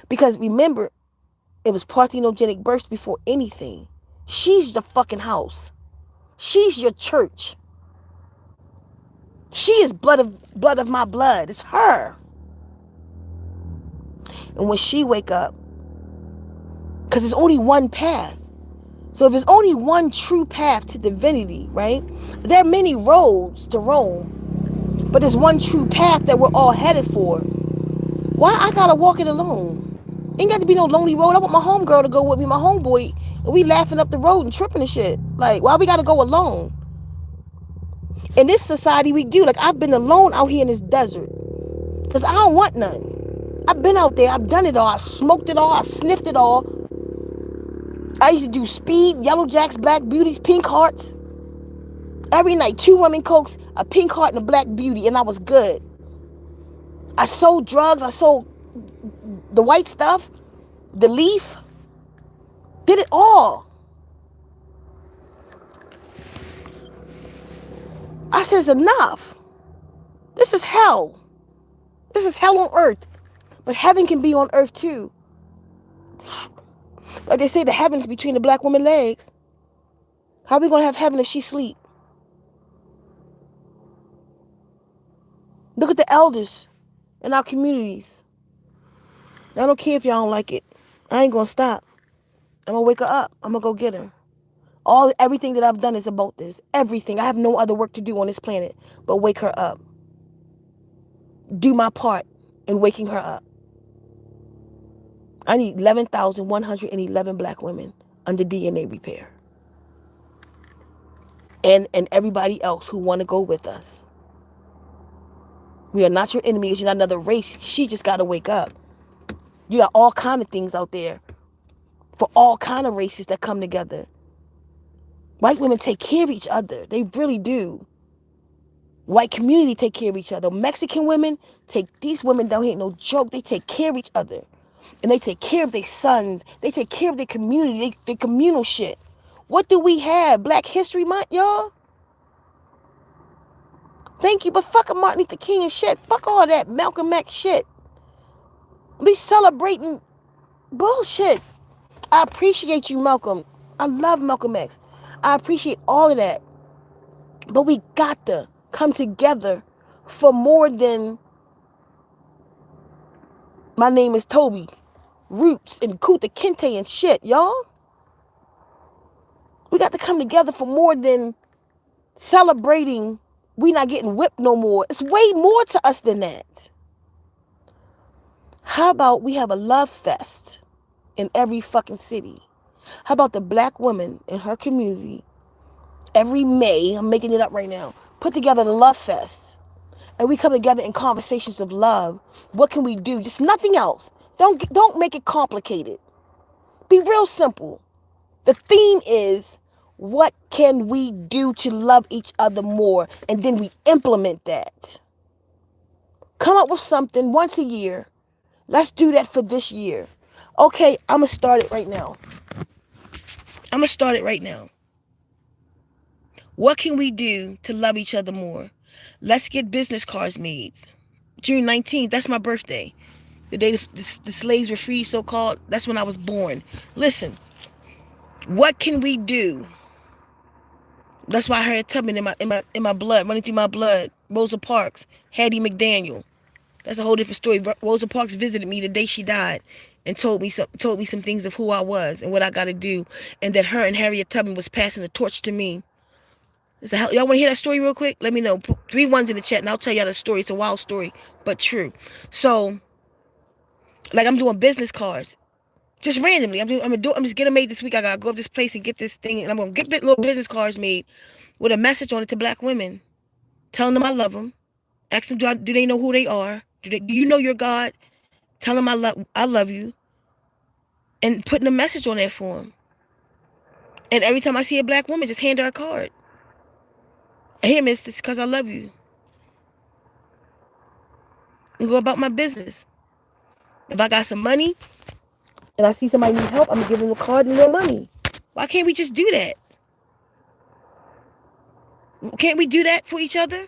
Because remember, it was parthenogenic birth before anything. She's the fucking house. She's your church. She is blood of my blood. It's her. And when she wake up, because there's only one path. So if there's only one true path to divinity, right? There are many roads to Rome, but there's one true path that we're all headed for. Why I gotta walk it alone? Ain't got to be no lonely road. I want my homegirl to go with me, my homeboy, and we laughing up the road and tripping and shit. Like, why we gotta go alone? In this society, we do. Like, I've been alone out here in this desert because I don't want none. I've been out there. I've done it all. I smoked it all. I sniffed it all. I used to do speed, yellow jacks, black beauties, pink hearts. Every night, 2 rum and cokes, a pink heart and a black beauty, and I was good. I sold drugs. I sold the white stuff, the leaf. Did it all. I said, enough. This is hell. This is hell on earth. But heaven can be on earth too. Like they say, the heaven's between the black woman's legs. How are we going to have heaven if she sleep? Look at the elders in our communities. I don't care if y'all don't like it. I ain't going to stop. I'm going to wake her up. I'm going to go get her. Everything that I've done is about this. Everything. I have no other work to do on this planet but wake her up. Do my part in waking her up. I need 11,111 black women under DNA repair. And everybody else who want to go with us. We are not your enemies. You're not another race. She just got to wake up. You got all kind of things out there for all kind of races that come together. White women take care of each other. They really do. White community take care of each other. Mexican women these women down here, ain't no joke. They take care of each other. And they take care of their sons. They take care of their community. Their communal shit. What do we have? Black History Month, y'all? Thank you, but fuck a Martin Luther King and shit. Fuck all that Malcolm X shit. We celebrating bullshit. I appreciate you, Malcolm. I love Malcolm X. I appreciate all of that. But we got to come together for more than my name is Toby, Roots, and Kuta Kinte and shit, y'all. We got to come together for more than celebrating we not getting whipped no more. It's way more to us than that. How about we have a love fest in every fucking city? How about the black woman in her community every May, I'm making it up right now, put together the love fest. And we come together in conversations of love. What can we do? Just nothing else. Don't make it complicated. Be real simple. The theme is, what can we do to love each other more? And then we implement that. Come up with something once a year. Let's do that for this year. Okay, I'm going to start it right now. What can we do to love each other more? Let's get business cards made. June 19th, that's my birthday. The day the slaves were free, so-called. That's when I was born. Listen, what can we do? That's why I heard Tubman in my blood, running through my blood. Rosa Parks, Hattie McDaniel. That's a whole different story. Rosa Parks visited me the day she died and told me some things of who I was and what I got to do, and that her and Harriet Tubman was passing the torch to me. Y'all want to hear that story real quick? Let me know. Put 3 ones in the chat and I'll tell y'all the story. It's a wild story, but true. So, like, I'm doing business cards. Just randomly. I'm just getting made this week. I gotta go up this place and get this thing, and I'm gonna get little business cards made with a message on it to black women, telling them I love them, asking them do they know who they are, do you know your God, tell them I love you, and putting a message on there for them. And every time I see a black woman, just hand her a card. Here, miss, this is because I love you. And go about my business. If I got some money and I see somebody need help, I'm gonna give them a card and their money. Why can't we just do that? Can't we do that for each other?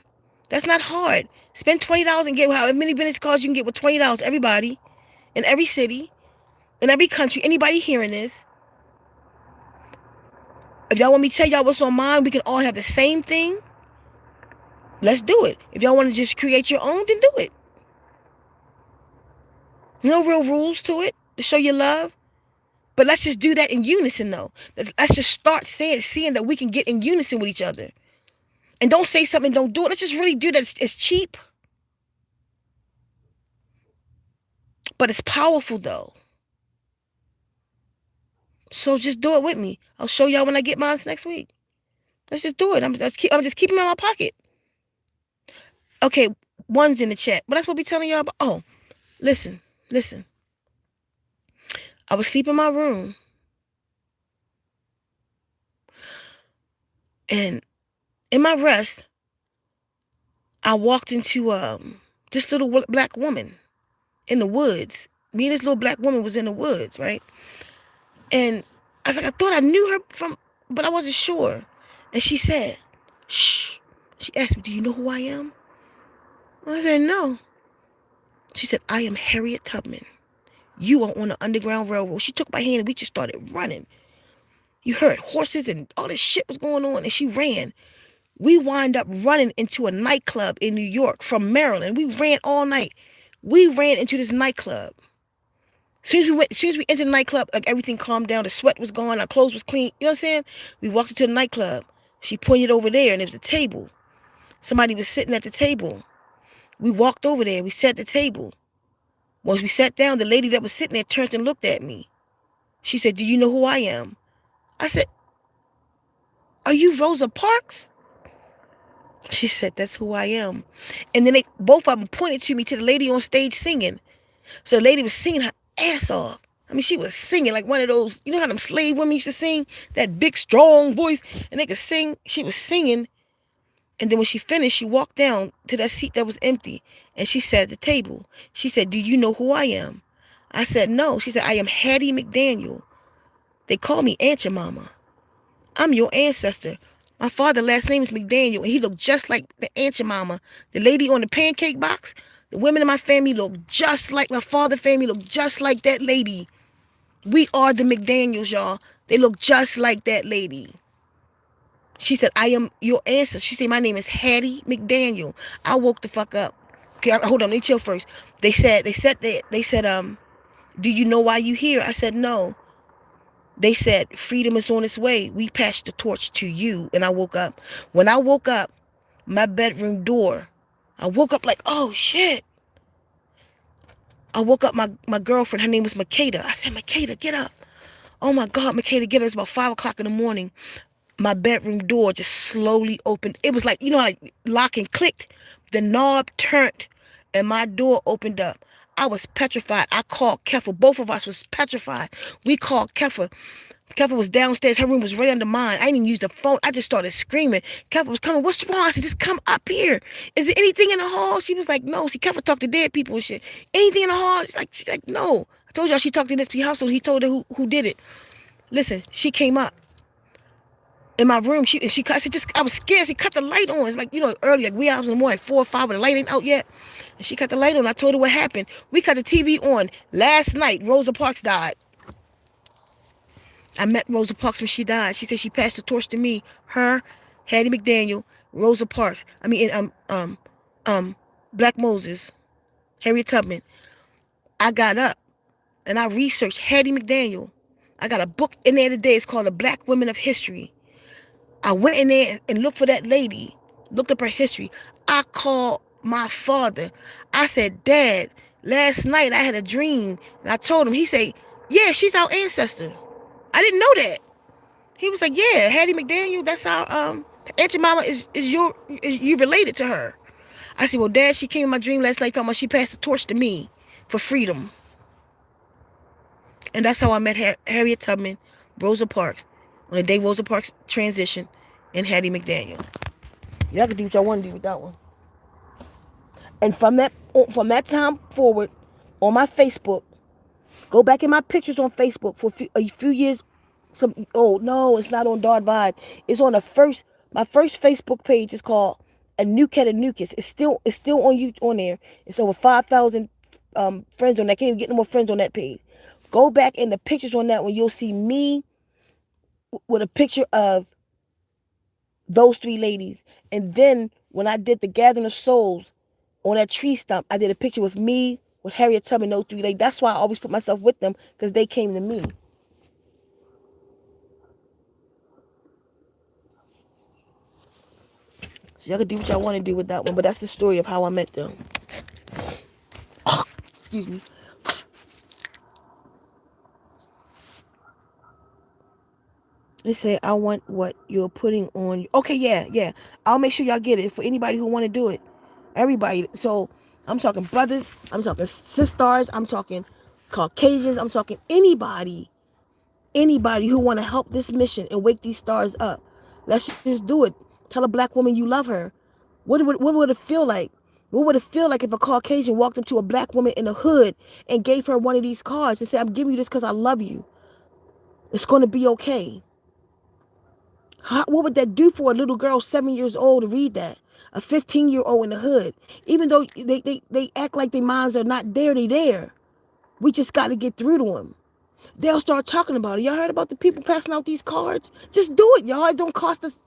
That's not hard. Spend $20 and get however many business cards you can get with $20. Everybody, in every city, in every country, anybody hearing this. If y'all want me to tell y'all what's on mine, we can all have the same thing. Let's do it. If y'all want to just create your own, then do it. No real rules to it to show your love. But let's just do that in unison, though. Let's just start seeing that we can get in unison with each other. And don't say something, don't do it. Let's just really do that. It's cheap. But it's powerful, though. So just do it with me. I'll show y'all when I get mine next week. Let's just do it. I'm just keeping them in my pocket. Okay, one's in the chat. But that's what we telling y'all about. Oh, listen. I was sleeping in my room. And in my rest, I walked into this little black woman in the woods. Me and this little black woman was in the woods, right? And I thought I knew her from, but I wasn't sure. And she said, shh. She asked me, do you know who I am? I said, no. She said, I am Harriet Tubman. You are on the Underground Railroad. She took my hand and we just started running. You heard horses and all this shit was going on, and she ran. We wind up running into a nightclub in New York from Maryland. We ran all night. We ran into this nightclub. As soon as we entered the nightclub, like, everything calmed down. The sweat was gone. Our clothes was clean. You know what I'm saying? We walked into the nightclub. She pointed over there, and there was a table. Somebody was sitting at the table. We walked over there. We sat at the table. Once we sat down, the lady that was sitting there turned and looked at me. She said, do you know who I am? I said, are you Rosa Parks? She said, that's who I am. And then both of them pointed to me, to the lady on stage singing. So the lady was singing her ass off. I mean, she was singing like one of those, you know how them slave women used to sing? That big, strong voice. And they could sing. She was singing. And then when she finished, she walked down to that seat that was empty. And she sat at the table. She said, do you know who I am? I said, no. She said, I am Hattie McDaniel. They call me Aunt Your Mama. I'm your ancestor. My father's last name is McDaniel, and he looked just like the Aunt Your Mama. The lady on the pancake box, the women in my family look just like my father's family, look just like that lady. We are the McDaniels, y'all. They look just like that lady. She said, I am your ancestor. She said, my name is Hattie McDaniel. I woke the fuck up. Okay, hold on, let me chill first. They said, do you know why you here? I said, no. They said, freedom is on its way. We passed the torch to you. And I woke up. When I woke up, my bedroom door, I woke up like, oh, shit. I woke up my girlfriend. Her name was Makeda. I said, Makeda, get up. Oh, my God, Makeda, get up. It's about 5 o'clock in the morning. My bedroom door just slowly opened. It was like, you know, like lock and clicked. The knob turned and my door opened up. I was petrified. I called Keffa. Both of us was petrified. We called Keffa. Keffa was downstairs. Her room was right under mine. I didn't even use the phone. I just started screaming. Keffa was coming. What's wrong? I said, just come up here. Is there anything in the hall? She was like, no. See, Keffa talked to dead people and shit. Anything in the hall? She's like, no. I told y'all she talked to this household. He told her who did it. Listen, she came up. in my room. I was scared. She cut the light on. It's like, early, like wee hours in the morning, 4 or 5, but the light ain't out yet. And she cut the light on. I told her what happened. We cut the TV on. Last night, Rosa Parks died. I met Rosa Parks when she died. She said she passed the torch to me. Her, Hattie McDaniel, Rosa Parks. Black Moses, Harriet Tubman. I got up and I researched Hattie McDaniel. I got a book in there today. It's called The Black Women of History. I went in there and looked for that lady, looked up her history. I called my father. I said, Dad, last night I had a dream. And I told him. He said, yeah, she's our ancestor. I didn't know that. He was like, yeah, Hattie McDaniel, that's our Auntie Mama is you related to her. I said, well, Dad, she came in my dream last night talking about she passed the torch to me for freedom. And that's how I met Harriet Tubman, Rosa Parks, on the day Rosa Parks transitioned, and Hattie McDaniel. Y'all can do what y'all want to do with that one. And from that time forward, on my Facebook, go back in my pictures on Facebook for a few years. No, it's not on Dark Vibe. It's on my first Facebook page is called A New Cat of Nucus. It's still on you on there. It's over 5,000 friends on that. Can't even get no more friends on that page. Go back in the pictures on that one. You'll see me with a picture of those 3 ladies. And then when I did the Gathering of Souls on that tree stump, I did a picture with me, with Harriet Tubman, those 3 ladies. That's why I always put myself with them, because they came to me. So y'all can do what y'all want to do with that one. But that's the story of how I met them. Excuse me. They say, I want what you're putting on. Okay, yeah. I'll make sure y'all get it for anybody who want to do it. Everybody. So I'm talking brothers. I'm talking sisters. I'm talking Caucasians. I'm talking anybody who want to help this mission and wake these stars up. Let's just do it. Tell a black woman you love her. What would it feel like? What would it feel like if a Caucasian walked up to a black woman in the hood and gave her one of these cards and said, I'm giving you this because I love you. It's going to be okay. What would that do for a little girl 7 years old to read that? A 15-year-old in the hood. Even though they act like their minds are not there, they there. We just got to get through to them. They'll start talking about it. Y'all heard about the people passing out these cards? Just do it, y'all. It don't cost us,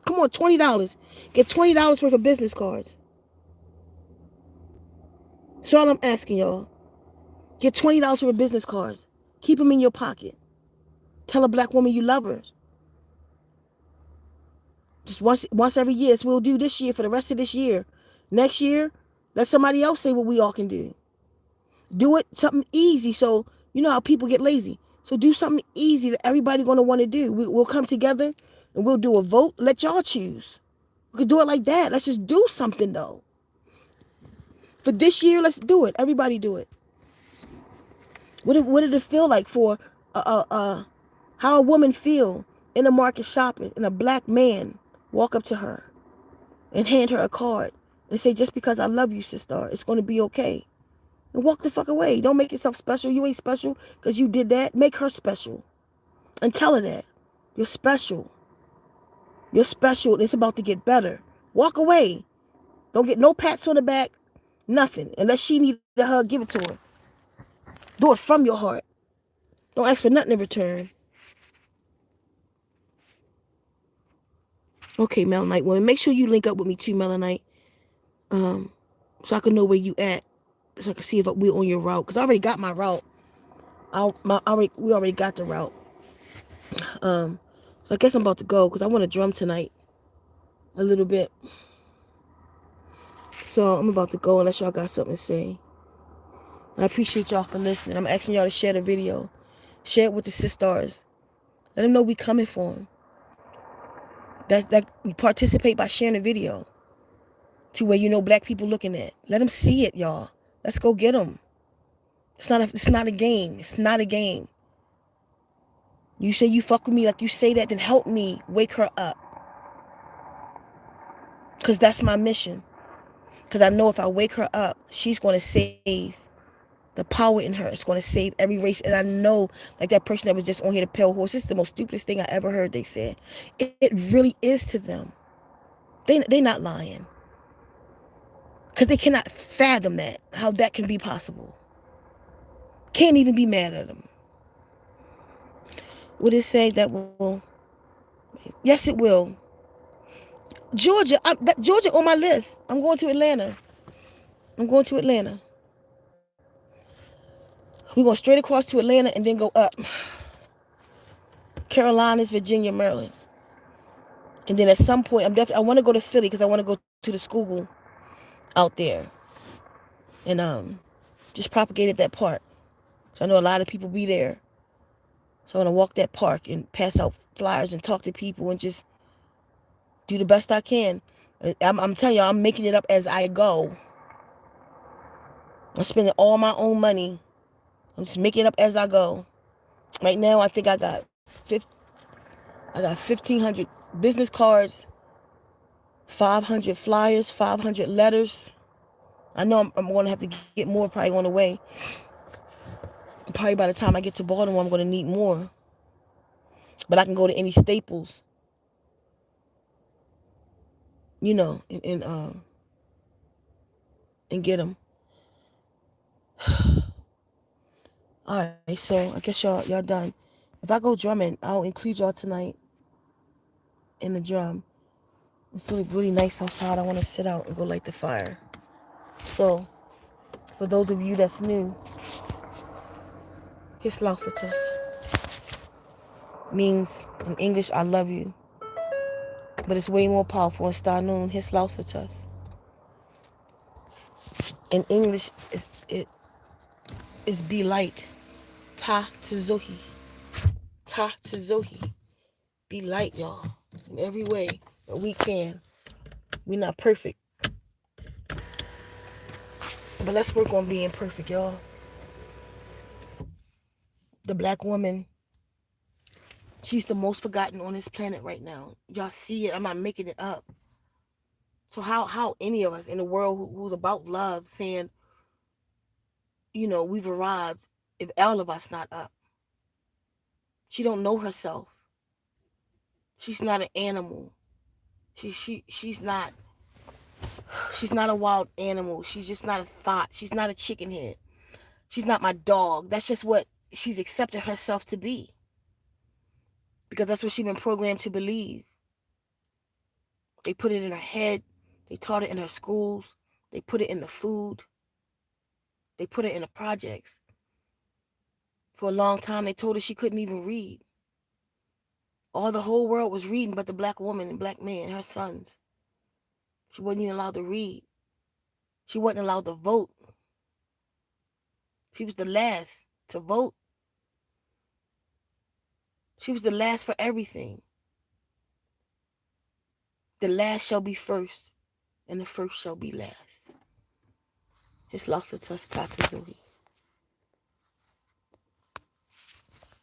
come on, $20. Get $20 worth of business cards. That's all I'm asking y'all. Get $20 worth of business cards. Keep them in your pocket. Tell a black woman you love her. Just once every year. So we'll do this year for the rest of this year. Next year, let somebody else say what we all can do. Do it something easy. So you know how people get lazy. So do something easy that everybody going to want to do. We'll come together and we'll do a vote. Let y'all choose. We could do it like that. Let's just do something though. For this year, let's do it. Everybody do it. What did it feel like for how a woman feel in the market shopping and a black man walk up to her and hand her a card and say, just because I love you, Sisstar, it's going to be okay. And walk the fuck away. Don't make yourself special. You ain't special because you did that. Make her special. And tell her that. You're special. You're special. And it's about to get better. Walk away. Don't get no pats on the back. Nothing. Unless she needs a hug, give it to her. Do it from your heart. Don't ask for nothing in return. Okay, Melanite woman. Make sure you link up with me too, Melanite. So I can know where you at. So I can see if we're on your route. Because I already got my route. We already got the route. So I guess I'm about to go. Because I want to drum tonight. A little bit. So I'm about to go unless y'all got something to say. I appreciate y'all for listening. I'm asking y'all to share the video. Share it with the Sissstars. Let them know we coming for them. That you participate by sharing the video. To where you know black people looking at. Let them see it, y'all. Let's go get them. It's not a game. It's not a game. You say you fuck with me like you say that, then help me wake her up. Because that's my mission. Because I know if I wake her up, she's going to save The power in her is going to save every race. And I know, like that person that was just on here, the pale horse, this is the most stupidest thing I ever heard they said. It really is to them. They not lying. Because they cannot fathom that, how that can be possible. Can't even be mad at them. Would it say that will? Yes, it will. Georgia, Georgia on my list. I'm going to Atlanta. We're going straight across to Atlanta and then go up. Carolinas, Virginia, Maryland. And then at some point, I want to go to Philly because I want to go to the school out there. And just propagate at that park. So I know a lot of people be there. So I want to walk that park and pass out flyers and talk to people and just do the best I can. I'm telling you, I'm making it up as I go. I'm spending all my own money. I'm just making it up as I go. Right now, I think I got 1,500 business cards, 500 flyers, 500 letters. I know I'm going to have to get more probably on the way. Probably by the time I get to Baltimore, I'm going to need more. But I can go to any Staples, you know, and get them. All right, so I guess y'all done. If I go drumming, I'll include y'all tonight in the drum. It's feeling really nice outside. I want to sit out and go light the fire. So, for those of you that's new, Hislaustatus means in English, I love you. But it's way more powerful in Stanun, Hislaustatus. In English, it is be light. Ta Tzohi. Ta Tzohi. Be light, y'all. In every way that we can. We're not perfect. But let's work on being perfect, y'all. The black woman, she's the most forgotten on this planet right now. Y'all see it. I'm not making it up. So how any of us in the world who's about love saying, you know, we've arrived, if all of us not up? She don't know herself. She's not an animal. She's not a wild animal. She's just not a thought. She's not a chicken head. She's not my dog. That's just what she's accepted herself to be. Because that's what she's been programmed to believe. They put it in her head. They taught it in her schools. They put it in the food. They put it in the projects. For a long time, they told her she couldn't even read. All the whole world was reading but the black woman and black man, her sons. She wasn't even allowed to read. She wasn't allowed to vote. She was the last to vote. She was the last for everything. The last shall be first, and the first shall be last. Hislaustatus Tatazui.